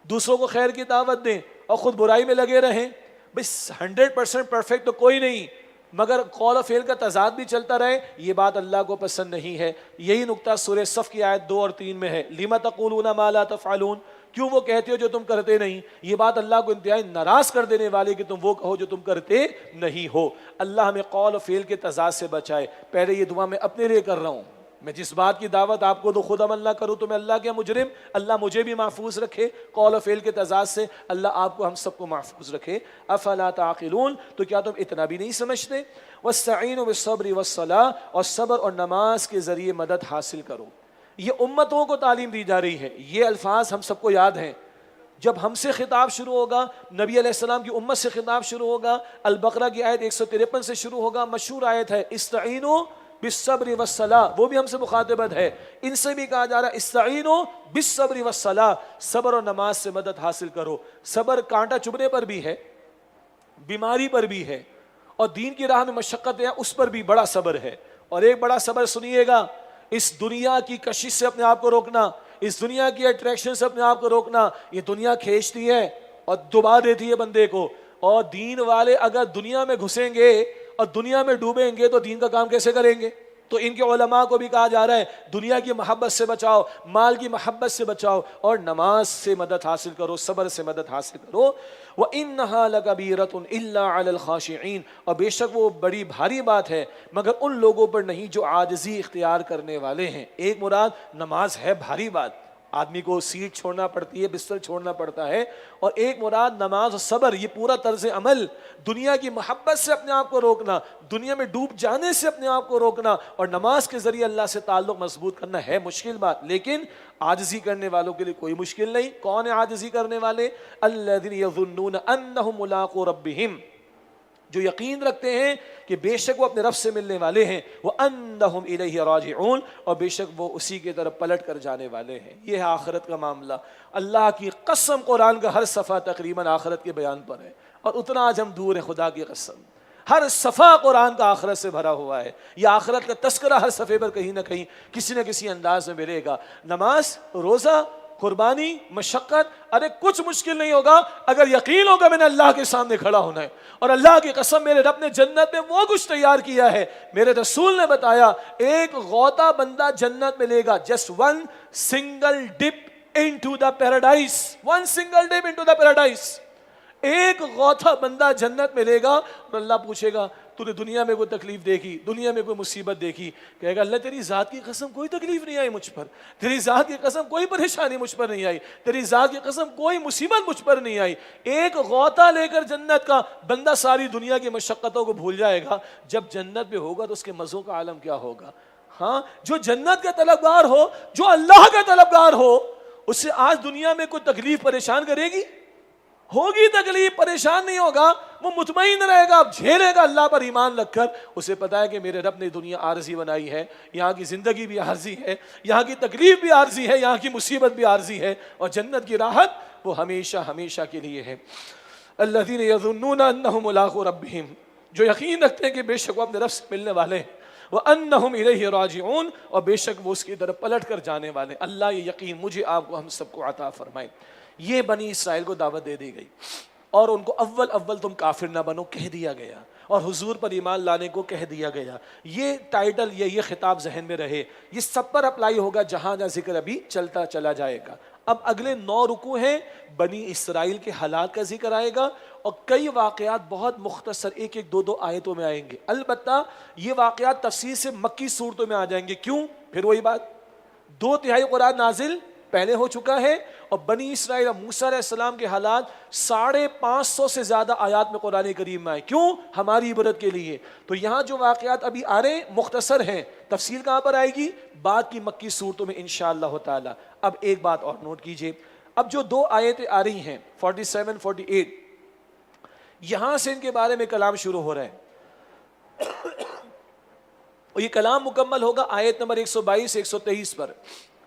دوسروں کو خیر کی دعوت دیں اور خود برائی میں لگے رہیں۔ بھائی 100% پرفیکٹ تو کوئی نہیں، مگر قول و فعل کا تضاد بھی چلتا رہے، یہ بات اللہ کو پسند نہیں ہے۔ یہی نقطہ سورہ صف کی آیت 2 اور 3 میں ہے، لِمَ تَقُولُونَ مَا لَا تَفْعَلُونَ، کیوں وہ کہتے ہو جو تم کرتے نہیں؟ یہ بات اللہ کو انتہائی ناراض کر دینے والی کہ تم وہ کہو جو تم کرتے نہیں ہو۔ اللہ ہمیں قول و فعل کے تضاد سے بچائے۔ پہلے یہ دعا میں اپنے لیے کر رہا ہوں، میں جس بات کی دعوت آپ کو تو خود عمل نہ کروں تو میں اللہ کیا مجرم؟ اللہ مجھے بھی محفوظ رکھے قول و فعل کے تضاد سے، اللہ آپ کو ہم سب کو محفوظ رکھے۔ افلا تعقلون، تو کیا تم اتنا بھی نہیں سمجھتے؟ واستعینوا بالصبر والصلاۃ، اور صبر اور نماز کے ذریعے مدد حاصل کرو۔ یہ امتوں کو تعلیم دی جا رہی ہے، یہ الفاظ ہم سب کو یاد ہیں۔ جب ہم سے خطاب شروع ہوگا، نبی علیہ السلام کی امت سے خطاب شروع ہوگا، البقرہ کی آیت 153 سے شروع ہوگا، مشہور آیت ہے استعینوا بالصبر والصلاۃ، وہ بھی ہم سے مخاطبت ہے۔ ان سے بھی کہا جا رہا ہے استعینوا بالصبر والصلاۃ، صبر اور نماز سے مدد حاصل کرو۔ صبر کانٹا چبھنے پر بھی ہے، بیماری پر بھی ہے، اور دین کی راہ میں مشقت ہے اس پر بھی بڑا صبر ہے۔ اور ایک بڑا صبر سنیے گا، اس دنیا کی کشش سے اپنے آپ کو روکنا، اس دنیا کی اٹریکشن سے اپنے آپ کو روکنا۔ یہ دنیا کھینچتی ہے، اور دبا دیتی ہے بندے کو. اور دین والے اگر دنیا میں گھسیں گے اور دنیا میں ڈوبیں گے تو دین کا کام کیسے کریں گے؟ تو ان کے علماء کو بھی کہا جا رہا ہے دنیا کی محبت سے بچاؤ, مال کی محبت سے بچاؤ, اور نماز سے مدد حاصل کرو, صبر سے مدد حاصل کرو. وَإِنَّهَا لَكَبِيرَةٌ إِلَّا عَلَى الْخَاشِعِينَ, اور بے شک وہ بڑی بھاری بات ہے مگر ان لوگوں پر نہیں جو عاجزی اختیار کرنے والے ہیں. ایک مراد نماز ہے بھاری بات, آدمی کو سیٹ چھوڑنا پڑتی ہے, بستر چھوڑنا پڑتا ہے, اور ایک مراد نماز و صبر, یہ پورا طرز عمل, دنیا کی محبت سے اپنے آپ کو روکنا, دنیا میں ڈوب جانے سے اپنے آپ کو روکنا, اور نماز کے ذریعے اللہ سے تعلق مضبوط کرنا ہے مشکل بات, لیکن عاجزی کرنے والوں کے لیے کوئی مشکل نہیں. کون ہے عاجزی کرنے والے؟ الذین یظنون انہم ملاقو ربہم, جو یقین رکھتے ہیں کہ بے شک وہ اپنے رب سے ملنے والے ہیں. وَأَنَّهُمْ إِلَيْهِ راجعون, اور بے شک وہ اسی کی طرف پلٹ کر جانے والے ہیں. یہ ہے آخرت کا معاملہ. اللہ کی قسم قرآن کا ہر صفحہ تقریباً آخرت کے بیان پر ہے, اور اتنا آج ہم دور ہیں, خدا کی قسم ہر صفحہ قرآن کا آخرت سے بھرا ہوا ہے. یہ آخرت کا تذکرہ ہر صفحے پر کہیں نہ کہیں کسی نہ کسی انداز میں ملے گا. نماز, روزہ, قربانی, مشقت, ارے کچھ مشکل نہیں ہوگا اگر یقین ہوگا میں نے اللہ کے سامنے کھڑا ہونا ہے. اور اللہ کی قسم میرے رب نے جنت میں وہ کچھ تیار کیا ہے, میرے رسول نے بتایا ایک غوطہ بندہ جنت میں لے گا, just one single dip into the paradise, one single dip into the paradise, ایک غوطہ بندہ جنت میں لے گا. اور اللہ پوچھے گا تو نے دنیا میں کوئی تکلیف دیکھی, دنیا میں کوئی مصیبت دیکھی؟ کہے گا اللہ تیری ذات کی قسم کوئی تکلیف نہیں آئی مجھ پر, تیری ذات کی قسم کوئی پریشانی مجھ پر نہیں آئی, تیری ذات کی قسم کوئی مصیبت مجھ پر نہیں آئی. ایک غوطہ لے کر جنت کا بندہ ساری دنیا کی مشقتوں کو بھول جائے گا. جب جنت میں ہوگا تو اس کے مزوں کا عالم کیا ہوگا. ہاں, جو جنت کا طلبگار ہو, جو اللہ کا طلبگار ہو, اس سے آج دنیا میں کوئی تکلیف پریشان کرے گی؟ ہوگی تکلیف, پریشان نہیں ہوگا, وہ مطمئن رہے گا, جھیلے گا اللہ پر ایمان رکھ کر. اسے پتا ہے کہ میرے رب نے دنیا عارضی بنائی ہے, یہاں کی زندگی بھی عارضی ہے, یہاں کی تکلیف بھی عارضی ہے, یہاں کی مصیبت بھی عارضی ہے, اور جنت کی راحت وہ ہمیشہ ہمیشہ کے لیے ہے. الذین یظنون انہم ملاقو ربہم, جو یقین رکھتے ہیں کہ بے شک وہ اپنے رب سے ملنے والے ہیں. وَأَنَّهُمْ إِلَيْهِ راجعون, اور بے شک وہ اس کی طرف پلٹ کر جانے والے. اللہ یہ یقین مجھے آپ کو ہم سب کو عطا فرمائے. یہ بنی اسرائیل کو دعوت دے دی گئی, اور ان کو اول تم کافر نہ بنو کہہ دیا گیا, اور حضور پر ایمان لانے کو کہہ دیا گیا. یہ ٹائٹل, یہ خطاب ذہن میں رہے, یہ سب پر اپلائی ہوگا جہاں جہاں ذکر ابھی چلتا چلا جائے گا. اب اگلے 9 رکوع ہیں, بنی اسرائیل کے حالات کا ذکر آئے گا, اور کئی واقعات بہت مختصر 1-1, 2-2 آیتوں میں آئیں گے. البتہ یہ واقعات تفصیل سے مکی صورتوں میں آ جائیں گے. کیوں؟ پھر وہی بات, 2/3 قرآن نازل پہلے ہو چکا ہے, اور بنی اسرائیل اور موسیٰ علیہ السلام کے حالات 550 سے زیادہ آیات میں قرآن کریم میں آئے. کیوں؟ ہماری عبرت کے لیے. تو یہاں جو واقعات ابھی آ رہے ہیں مختصر ہیں, تفصیل کہاں پر آئے گی؟ بعد کی مکی صورتوں میں انشاءاللہ تعالی. اب ایک بات اور نوٹ کیجئے, اب جو 2 آیتیں آ رہی ہیں 47, 48, یہاں سے ان کے بارے میں کلام شروع ہو رہا ہے, اور یہ کلام مکمل ہوگا آیت نمبر 122 123 پر.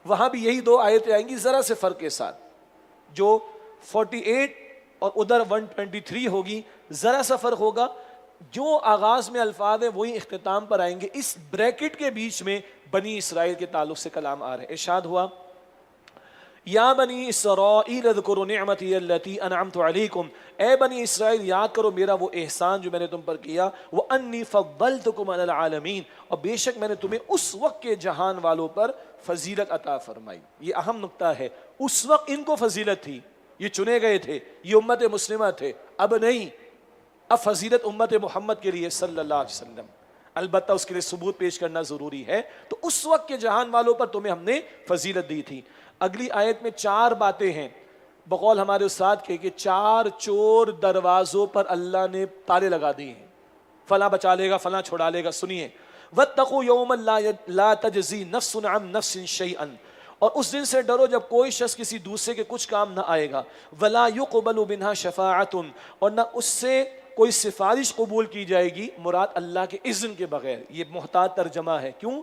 وہاں بھی یہی 2 آیتیں آئیں گی ذرا سے فرق کے ساتھ, جو 48 اور ادھر 123 ہوگی, ذرا سا فرق ہوگا. جو آغاز میں الفاظ ہیں وہی اختتام پر آئیں گے. اس بریکٹ کے بیچ میں بنی اسرائیل کے تعلق سے کلام آ رہے ہیں. ارشاد ہوا یا بنی اسرائیل اذکروا نعمتی التی انعمت علیکم, اے بنی اسرائیل یاد کرو میرا وہ احسان جو میں نے تم پر کیا. وانی فضلتکم علی العالمین, اور بے شک میں نے تمہیں اس وقت کے جہان والوں پر فضیلت عطا فرمائی. یہ اہم نقطہ ہے, اس وقت ان کو فضیلت تھی, یہ چنے گئے تھے, یہ امت مسلمہ تھے, اب نہیں. اب فضیلت امت محمد کے لیے صلی اللہ علیہ وسلم, البتہ اس کے لیے ثبوت پیش کرنا ضروری ہے. تو اس وقت کے جہان والوں پر تمہیں ہم نے فضیلت دی تھی. اگلی آیت میں 4 باتیں ہیں, بقول ہمارے استاد کے کہ 4 چور دروازوں پر اللہ نے تالے لگا دیے ہیں, فلاں بچا لے گا, فلاں چھڑا لے گا. سنیے, وَاتَّقُوا يَوْمًا لَا تَجْزِي نَفْسٌ عَن نَفْسٍ شَيْئًا, اور اس دن سے ڈرو جب کوئی شخص کسی دوسرے کے کچھ کام نہ آئے گا. وَلَا يُقْبَلُ مِنْهَا شَفَاعَةٌ, اور نہ اس سے کوئی سفارش قبول کی جائے گی, مراد اللہ کے اذن کے بغیر. یہ محتاط ترجمہ ہے. کیوں؟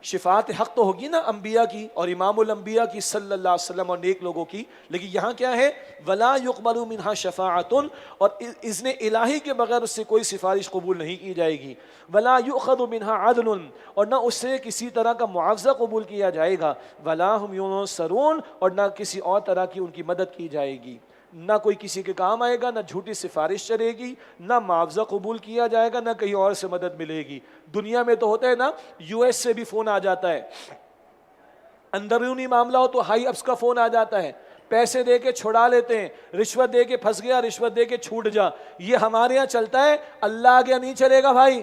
شفاعت حق تو ہوگی نا انبیاء کی اور امام الانبیاء کی صلی اللہ علیہ وسلم اور نیک لوگوں کی, لیکن یہاں کیا ہے؟ ولا یقبل منها شفاعۃ, اور اذن الہی کے بغیر اس سے کوئی سفارش قبول نہیں کی جائے گی. ولا یؤخذ منها عدل, اور نہ اس سے کسی طرح کا معاوضہ قبول کیا جائے گا. ولا هم ينصرون, اور نہ کسی اور طرح کی ان کی مدد کی جائے گی. نہ کوئی کسی کے کام آئے گا، نہ جھوٹی سفارش چلے گی، نہ معاوضہ قبول کیا جائے گا، نہ کہیں اور سے مدد ملے گی۔ دنیا میں تو ہوتا ہے نا، یو ایس سے بھی فون آ جاتا ہے، اندرونی معاملہ ہو تو ہائی اپس کا فون آ جاتا ہے، پیسے دے کے چھڑا لیتے ہیں، رشوت دے کے پھنس گیا، رشوت دے کے چھوٹ جا۔ یہ ہمارے یہاں چلتا ہے، اللہ آگے نہیں چلے گا بھائی۔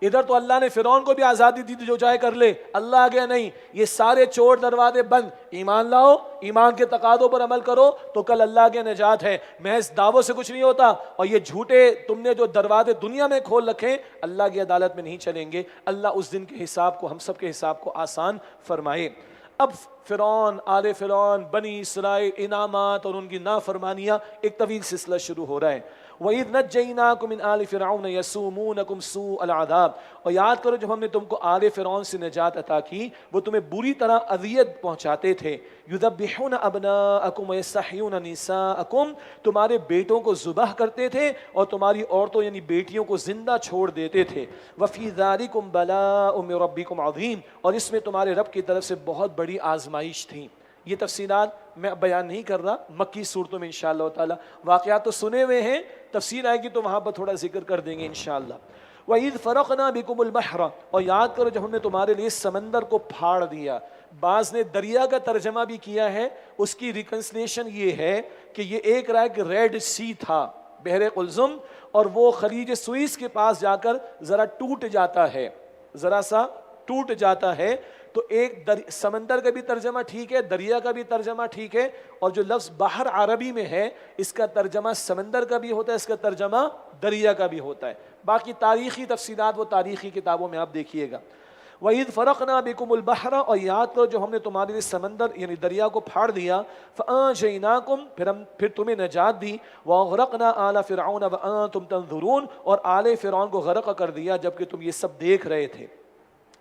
ادھر تو اللہ نے فرعون کو بھی آزادی دی تھی جو چاہے کر لے، اللہ آگے نہیں۔ یہ سارے چور دروازے بند، ایمان لاؤ، ایمان کے تقاضوں پر عمل کرو تو کل اللہ آگے نجات ہے۔ محض دعووں سے کچھ نہیں ہوتا، اور یہ جھوٹے تم نے جو دروازے دنیا میں کھول رکھے اللہ کی عدالت میں نہیں چلیں گے۔ اللہ اس دن کے حساب کو، ہم سب کے حساب کو آسان فرمائے۔ اب فرعون، آل فرعون، بنی اسرائیل، انعامات اور ان کی نافرمانیاں، ایک طویل سلسلہ شروع ہو رہا ہے۔ وَإِذْ نَجَّيْنَاكُمْ مِنْ آلِ فِرْعَوْنَ يَسُومُونَكُمْ سُوءَ الْعَذَابِ، اور یاد کرو جب ہم نے تم کو آل فرعون سے نجات عطا کی، وہ تمہیں بری طرح اذیت پہنچاتے تھے۔ يُذَبِّحُونَ أَبْنَاءَكُمْ وَيَسْتَحْيُونَ نِسَاءَكُمْ، تمہارے بیٹوں کو ذبح کرتے تھے اور تمہاری عورتوں یعنی بیٹیوں کو زندہ چھوڑ دیتے تھے۔ وَفِي ذَلِكُمْ بَلَاءٌ مِّن رَبِّكُمْ عَظِيمٌ، اور اس میں تمہارے رب کی طرف سے بہت بڑی آزمائش تھی۔ یہ تفصیلات میں بیان نہیں کر رہا، مکی صورتوں میں انشاءاللہ تعالی واقعات تو سنے ہوئے ہیں، تفصیل آئے گی تو وہاں پر تھوڑا ذکر کر دیں گے انشاءاللہ۔ وَإِذْ فَرَقْنَا بِكُمُ الْبَحْرَ، اور یاد کرو جب ہم نے تمہارے لیے سمندر کو پھاڑ دیا۔ بعض نے دریا کا ترجمہ بھی کیا ہے، اس کی ریکنسلیشن یہ ہے کہ یہ ایک ریڈ سی تھا، بحر قلزم، اور وہ خلیج سوئس کے پاس جا کر ذرا ٹوٹ جاتا ہے، ذرا سا ٹوٹ جاتا ہے۔ تو ایک سمندر کا بھی ترجمہ ٹھیک ہے، دریا کا بھی ترجمہ ٹھیک ہے، اور جو لفظ بحر عربی میں ہے اس کا ترجمہ سمندر کا بھی ہوتا ہے، اس کا ترجمہ دریا کا بھی ہوتا ہے۔ باقی تاریخی تفصیلات وہ تاریخی کتابوں میں آپ دیکھیے گا۔ وَإِذْ فَرَقْنَا بِكُمُ الْبَحْرَ، اور یاد کرو جو ہم نے تمہارے لیے سمندر یعنی دریا کو پھاڑ دیا۔ فَأَنجَيْنَاكُمْ، پھر تمہیں نجات دی۔ وَأَغْرَقْنَا آلَ فِرْعَوْنَ وَأَنْتُمْ تَنظُرُونَ، اور آل فرعون کو غرق کر دیا جبکہ تم یہ سب دیکھ رہے تھے۔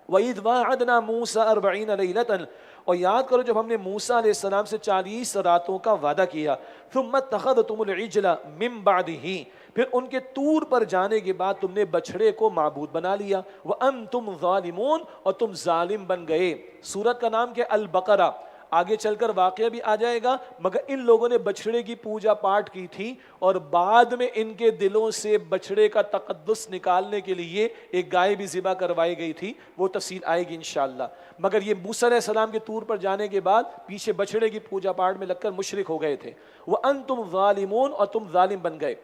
وَإِذْ وَاعَدْنَا مُوسَىٰ 40 لَيْلَةً، اور یاد کرو جب ہم نے موسیٰ علیہ السلام سے 40 راتوں کا وعدہ کیا۔ ثُمَّ اتَّخَذْتُمُ الْعِجْلَ مِن بَعْدِهِ، پھر ان کے طور پر جانے کے بعد تم نے بچھڑے کو معبود بنا لیا۔ وَأَنْتُمْ ظَالِمُونَ، اور تم ظالم بن گئے۔ سورت کا نام کیا؟ البقرہ۔ آگے چل کر واقعہ بھی آ جائے گا، مگر ان لوگوں نے بچھڑے کی پوجا پاٹ کی تھی، اور بعد میں ان کے دلوں سے بچھڑے کا تقدس نکالنے کے لیے ایک گائے بھی ذبح کروائی گئی تھی، وہ تفصیل آئے گی انشاءاللہ۔ مگر یہ موسیٰ علیہ السلام کے طور پر جانے کے بعد پیچھے بچھڑے کی پوجا پاٹ میں لگ کر مشرک ہو گئے تھے۔ وَأَنْتُمْ ظَالِمُونَ، اور تم ظالم بن گئے۔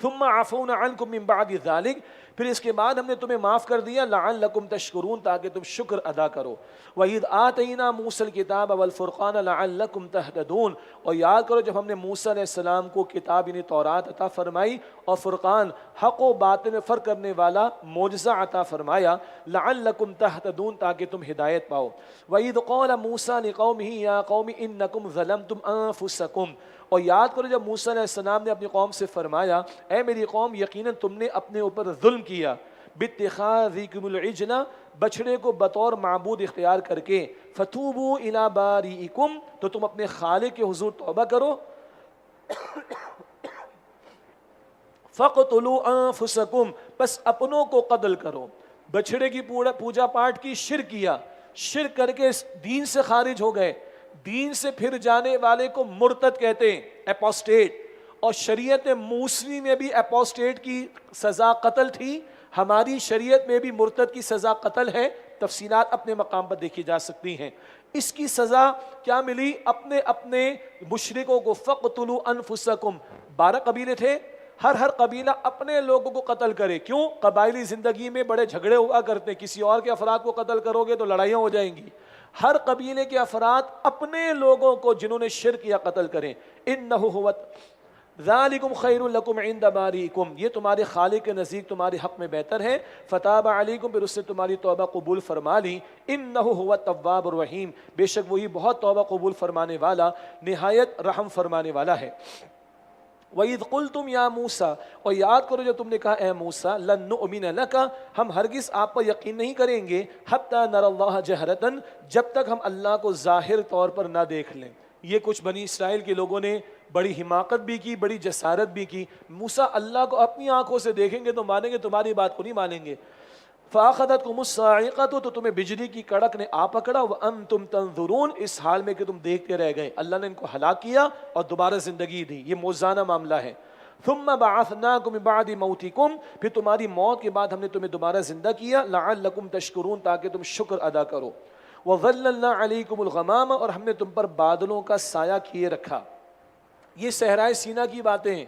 ثُمَّ عَفَوْنَا عَنْكُمْ مِنْ بَعْدِ ذَلِكَ، پھر اس کے بعد ہم نے تمہیں معاف کر دیا۔ لَعَلَّكُمْ تَشْكُرُونَ، تاکہ تم شکر ادا کرو۔ وَإِذْ آتَيْنَا مُوسَى الْكِتَابَ وَالْفُرْقَانَ لَعَلَّكُمْ تَهْتَدُونَ، اور یاد کرو جب ہم نے موسیٰ علیہ السلام کو کتاب یعنی تورات عطا فرمائی اور فرقان حق و باطل میں فرق کرنے والا معجزہ عطا فرمایا۔ لَعَلَّكُمْ تَهْتَدُونَ، تاکہ تم ہدایت پاؤ۔ وَإِذْ قَالَ مُوسَىٰ لِقَوْمِهِ يَا قَوْمِ إِنَّكُمْ ظَلَمْتُمْ أَنفُسَكُمْ، اور یاد کرو جب موسیٰ علیہ السلام نے اپنی قوم سے فرمایا، اے میری قوم یقیناً تم نے اپنے اوپر ظلم کیا، بِاتِّخَاذِكُمُ الْعِجْلَ، بچھڑے کو بطور معبود اختیار کر کے، فَتُوبُوا إِلَىٰ بَارِئِكُمْ، تو تم اپنے خالق کے حضور توبہ کرو۔ فَاقْتُلُوا أَنفُسَكُمْ، بس اپنوں کو قتل کرو۔ بچھڑے کی پوجا پاٹ کی، شرک کیا، شرک کر کے دین سے خارج ہو گئے۔ دین سے پھر جانے والے کو مرتد کہتے ہیں، اپوسٹیٹ، اور شریعت موسوی میں بھی اپوسٹیٹ کی سزا قتل تھی، ہماری شریعت میں بھی مرتد کی سزا قتل ہے۔ تفصیلات اپنے مقام پر دیکھی جا سکتی ہیں۔ اس کی سزا کیا ملی؟ اپنے اپنے مشرکوں کو، فَقْتُلُوا أَنفُسَكُمْ، 12 قبیلے تھے، ہر قبیلہ اپنے لوگوں کو قتل کرے۔ کیوں؟ قبائلی زندگی میں بڑے جھگڑے ہوا کرتے، کسی اور کے افراد کو قتل کرو گے تو لڑائیاں ہو جائیں گی۔ ہر قبیلے کے افراد اپنے لوگوں کو جنہوں نے شرک کیا قتل کریں۔ إِنَّهُ هُوَ ذَلِكُمْ خَيْرٌ لَكُمْ عِنْدَ بَارِئِكُمْ، یہ تمہارے خالق کے نزدیک تمہارے حق میں بہتر ہے۔ فَتَابَ عَلَيْكُمْ، پھر اس سے تمہاری توبہ قبول فرما لی۔ إِنَّهُ هُوَ التَّوَّابُ الرَّحِيمُ، بے شک وہی بہت توبہ قبول فرمانے والا، نہایت رحم فرمانے والا ہے۔ وَإِذْ قُلْتُمْ يَا مُوسَىٰ، اور یاد کرو جو تم نے کہا اے موسیٰ، لَن نُؤْمِنَ لَكَ، ہم ہرگز آپ پر یقین نہیں کریں گے، حَتَّىٰ نَرَى اللَّهَ جَهْرَةً، جب تک ہم اللہ کو ظاہر طور پر نہ دیکھ لیں۔ یہ کچھ بنی اسرائیل کے لوگوں نے بڑی حماقت بھی کی، بڑی جسارت بھی کی۔ موسیٰ اللہ کو اپنی آنکھوں سے دیکھیں گے تو مانیں گے، تمہاری بات کو نہیں مانیں گے۔ فَأَخَذَتْكُمُ الصَّاعِقَةُ تو تمہیں بجلی کی کڑک نے آ پکڑا، وَأَنْتُمْ تَنظُرُونَ اس حال میں کہ تم دیکھتے رہ گئے۔ اللہ نے ان کو ہلاک کیا اور دوبارہ زندگی دی، یہ موزانہ معاملہ ہے۔ ثم بعثناکم من بعد موتکم پھر تمہاری موت کے بعد ہم نے تمہیں دوبارہ زندہ کیا، لعلکم تشکرون تاکہ تم شکر ادا کرو۔ وظللنا علیکم الغمام اور ہم نے تم پر بادلوں کا سایہ کیے رکھا۔ یہ صحرائے سینا کی باتیں ہیں۔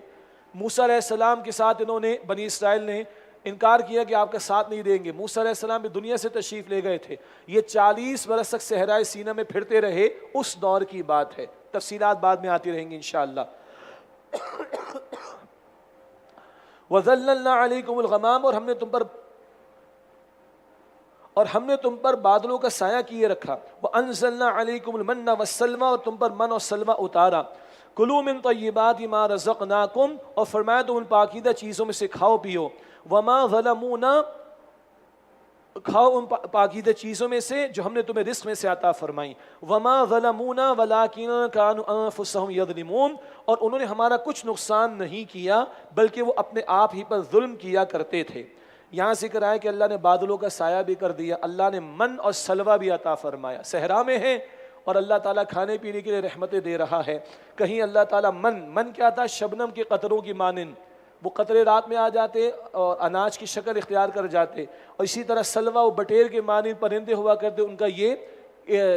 موسیٰ علیہ السلام کے ساتھ انہوں نے بنی اسرائیل نے انکار کیا کہ آپ کا ساتھ نہیں دیں گے۔ موسیٰ علیہ السلام بھی دنیا سے تشریف لے گئے تھے، یہ 40 برس تک صحرائے سینا میں پھرتے رہے، اس دور کی بات ہے، تفصیلات بعد میں آتی رہیں گی انشاءاللہ۔ وَظَلَّلْنَا عَلَيْكُمُ الْغَمَامَ اور ہم نے تم پر بادلوں کا سایہ کیے رکھا۔ وَأَنزَلْنَا عَلَيْكُمُ الْمَنَّ وَالسَّلْوَىٰ اور تم پر من اور سلوہ اتارا۔ کُلُوا مِن طَیِّبَاتِ مَا رَزَقْنَاکُمْ اور فرمایا تم ان پاکیزہ چیزوں میں سے کھاؤ پیو۔ وَمَا ظَلَمُونَا کھاؤ ان پاکیزہ چیزوں میں سے جو ہم نے تمہیں رزق میں سے عطا فرمائی۔ وَمَا ظَلَمُونَا وَلَٰكِن كَانُوا أَنفُسَهُمْ يَظْلِمُونَ اور انہوں نے ہمارا کچھ نقصان نہیں کیا بلکہ وہ اپنے آپ ہی پر ظلم کیا کرتے تھے۔ یہاں ذکر آیا کہ اللہ نے بادلوں کا سایہ بھی کر دیا، اللہ نے من اور سلوہ بھی عطا فرمایا۔ صحرا میں ہیں اور اللہ تعالیٰ کھانے پینے کے لیے رحمتیں دے رہا ہے۔ کہیں اللہ تعالیٰ من کیا تھا؟ شبنم کے قطروں کی مانند، وہ قطرے رات میں آ جاتے اور اناج کی شکل اختیار کر جاتے، اور اسی طرح سلوہ وہ بٹیر کے مانند پرندے ہوا کرتے، ان کا یہ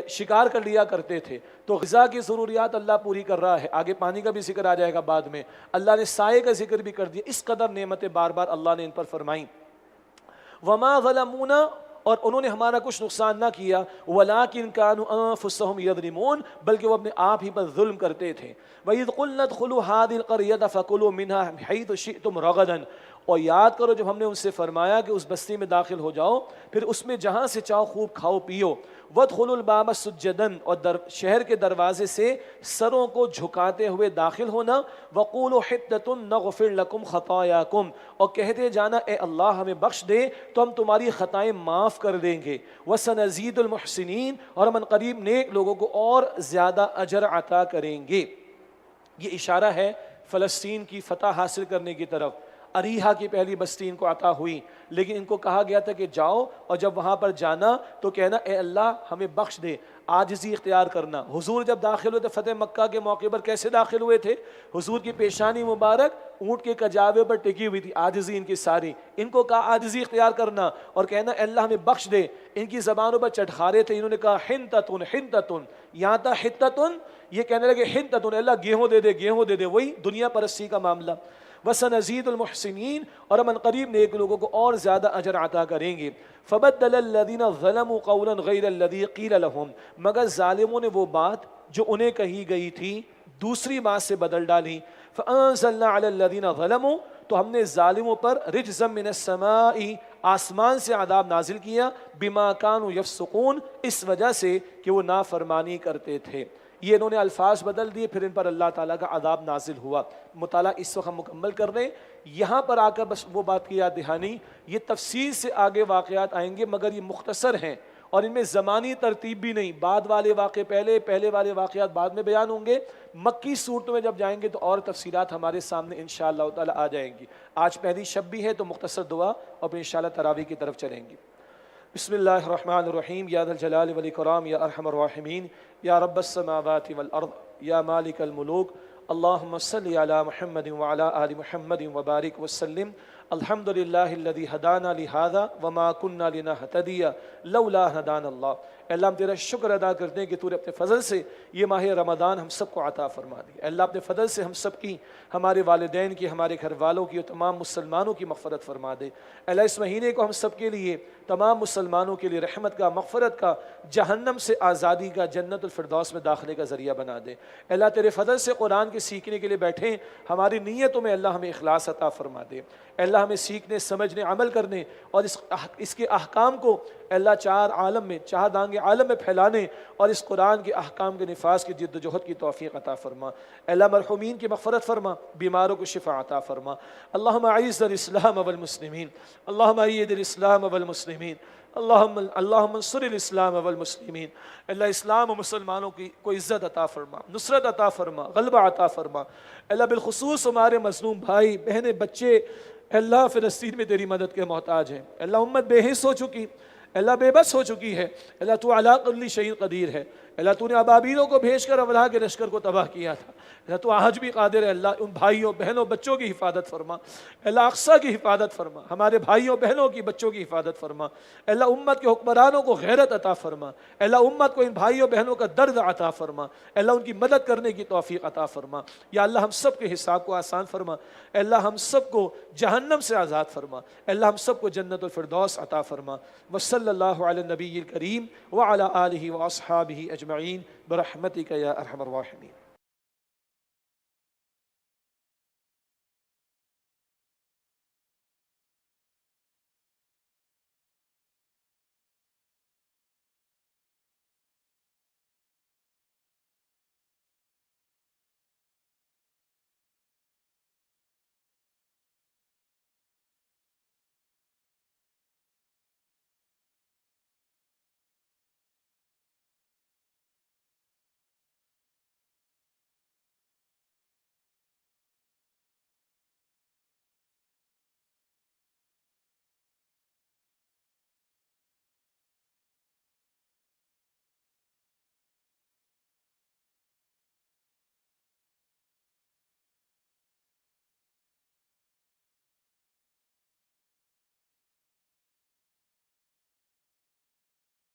شکار کر لیا کرتے تھے۔ تو غذا کی ضروریات اللہ پوری کر رہا ہے، آگے پانی کا بھی ذکر آ جائے گا بعد میں۔ اللہ نے سائے کا ذکر بھی کر دیا، اس قدر نعمتیں بار بار اللہ نے ان پر فرمائیں۔ وما ظلمونا اور انہوں نے ہمارا کچھ نقصان نہ کیا، ولیکن كانوا انفسهم يظلمون بلکہ وہ اپنے آپ ہی پر ظلم کرتے تھے۔ وَإِذْ قُلْنَا ادْخُلُوا هَٰذِهِ الْقَرْيَةَ فَكُلُوا مِنْهَا حَيْثُ شِئْتُمْ رَغَدًا اور یاد کرو جب ہم نے ان سے فرمایا کہ اس بستی میں داخل ہو جاؤ، پھر اس میں جہاں سے چاہو خوب کھاؤ پیو۔ وَادْخُلُوا الْبَابَ سُجَّدًا اور شہر کے دروازے سے سروں کو جھکاتے ہوئے داخل ہونا۔ وَقُولُوا حِطَّةٌ نَغْفِرْ لَكُمْ خَطَايَاكُمْ اور کہتے جانا اے اللہ ہمیں بخش دے تو ہم تمہاری خطائیں معاف کر دیں گے۔ وَسَنَزِيدُ الْمُحْسِنِينَ اور ہم قریب نیک لوگوں کو اور زیادہ اجر عطا کریں گے۔ یہ اشارہ ہے فلسطین کی فتح حاصل کرنے کی طرف۔ اریحا کی پہلی بستی ان کو عطا ہوئی، لیکن ان کو کہا گیا تھا کہ جاؤ اور جب وہاں پر جانا تو کہنا اے اللہ ہمیں بخش دے، عاجزی اختیار کرنا۔ حضور جب داخل ہوئے تھے فتح مکہ کے موقع پر کیسے داخل ہوئے تھے؟ حضور کی پیشانی مبارک اونٹ کے کجاوے پر ٹکی ہوئی تھی، عاجزی ان کی ساری۔ ان کو کہا عاجزی اختیار کرنا اور کہنا اے اللہ ہمیں بخش دے۔ ان کی زبانوں پر چٹخارے تھے، انہوں نے کہا حنتتن حنتتن، یہاں تھا حنتتن، یہ کہنے لگے حنتتن، اللہ گیہوں دے دے گیہوں دے دے، وہی دنیا پرستی کا معاملہ۔ وَسَنَزِيدُ الْمُحْسِنِينَ اور ہم قریب نیک لوگوں کو اور زیادہ اجر عطا کریں گے۔ فَبَدَّلَ الَّذِينَ ظَلَمُوا قَوْلًا غَيْرَ الَّذِي قِيلَ لَهُمْ مگر ظالموں نے وہ بات جو انہیں کہی گئی تھی دوسری بات سے بدل ڈالی۔ فَأَنزَلْنَا عَلَى الَّذِينَ ظَلَمُوا تو ہم نے ظالموں پر رجزا من السماء آسمان سے عذاب نازل کیا، بما كانوا يفسقون اس وجہ سے کہ وہ نافرمانی کرتے تھے۔ یہ انہوں نے الفاظ بدل دیے، پھر ان پر اللہ تعالیٰ کا عذاب نازل ہوا۔ مطالعہ اس وقت ہم مکمل کر رہے ہیں، یہاں پر آ کر بس وہ بات کی یاد دہانی، یہ تفصیل سے آگے واقعات آئیں گے مگر یہ مختصر ہیں اور ان میں زمانی ترتیب بھی نہیں، بعد والے واقع پہلے والے واقعات بعد میں بیان ہوں گے۔ مکی صورتوں میں جب جائیں گے تو اور تفصیلات ہمارے سامنے انشاءاللہ تعالیٰ آ جائیں گی۔ آج پہلی شب بھی ہے تو مختصر دعا اور پھر انشاءاللہ تراویح کی طرف چلیں گے۔ بسم اللہ الرحمن الرحیم، یا ذا الجلال والاکرام یا ارحم الراحمین یا رب السماوات والارض یا مالک الملوک، اللہم صلی علی محمد وعلی آل محمد وبارک وسلم۔ الحمد للہ الذی ہدانا لہذا وما کننا لنہتدی لولا ہدانا اللہ۔ اے اللہ ہم تیرا شکر ادا کرتے ہیں کہ تو نے اپنے فضل سے یہ ماہ رمضان ہم سب کو عطا فرما دی۔ اے اللہ اپنے فضل سے ہم سب کی، ہمارے والدین کی، ہمارے گھر والوں کی اور تمام مسلمانوں کی مغفرت فرما دے۔ اے اللہ اس مہینے کو ہم سب کے لیے، تمام مسلمانوں کے لیے رحمت کا، مغفرت کا، جہنم سے آزادی کا، جنت الفردوس میں داخلے کا ذریعہ بنا دے۔ اے اللہ تیرے فضل سے قرآن کے سیکھنے کے لیے بیٹھیں، ہماری نیتوں میں اللہ ہمیں اخلاص عطا فرما دے۔ اے اللہ ہمیں سیکھنے، سمجھنے، عمل کرنے اور اس کے احکام کو اے اللہ چار عالم میں، چار دانگ عالم میں پھیلانے اور اس قرآن کے احکام کے نفاذ کی جد و جہد کی توفیق عطا فرما۔ اے اللہ مرحومین کی مغفرت فرما، بیماروں کو شفا عطا فرما۔ اللہم اعز الاسلام والمسلمین، اللہم اید الاسلام والمسلمین، اللہم انصر الاسلام والمسلمین۔ اللہ اسلام و مسلمانوں کی کو عزت عطا فرما، نصرت عطا فرما، غلبہ عطا فرما۔ اللہ بالخصوص ہمارے مظلوم بھائی بہنیں، بچے اللہ فلسطین میں تیری مدد کے محتاج ہیں، اللہ امت بے حس ہو چکی، اللہ بے بس ہو چکی ہے، اللہ تو علی کل شیء قدیر ہے، اللہ تو نے ابابیلوں کو بھیج کر ابلا کے لشکر کو تباہ کیا تھا، اللہ تو آج بھی قادر ہے، اللہ ان بھائیوں بہنوں بچوں کی حفاظت فرما، اللہ اقصیٰ کی حفاظت فرما، ہمارے بھائیوں بہنوں کی بچوں کی حفاظت فرما، اللہ امت کے حکمرانوں کو غیرت عطا فرما، اللہ امت کو ان بھائیوں بہنوں کا درد عطا فرما، اللہ ان کی مدد کرنے کی توفیق عطا فرما، یا اللہ ہم سب کے حساب کو آسان فرما، اللہ ہم سب کو جہنم سے آزاد فرما، اللہ ہم سب کو جنت الفردوس عطا فرما، وصلی اللہ علی النبی الکریم وعلی آلہ واصحابہ اجمعین برحمتک یا ارحم الراحمین۔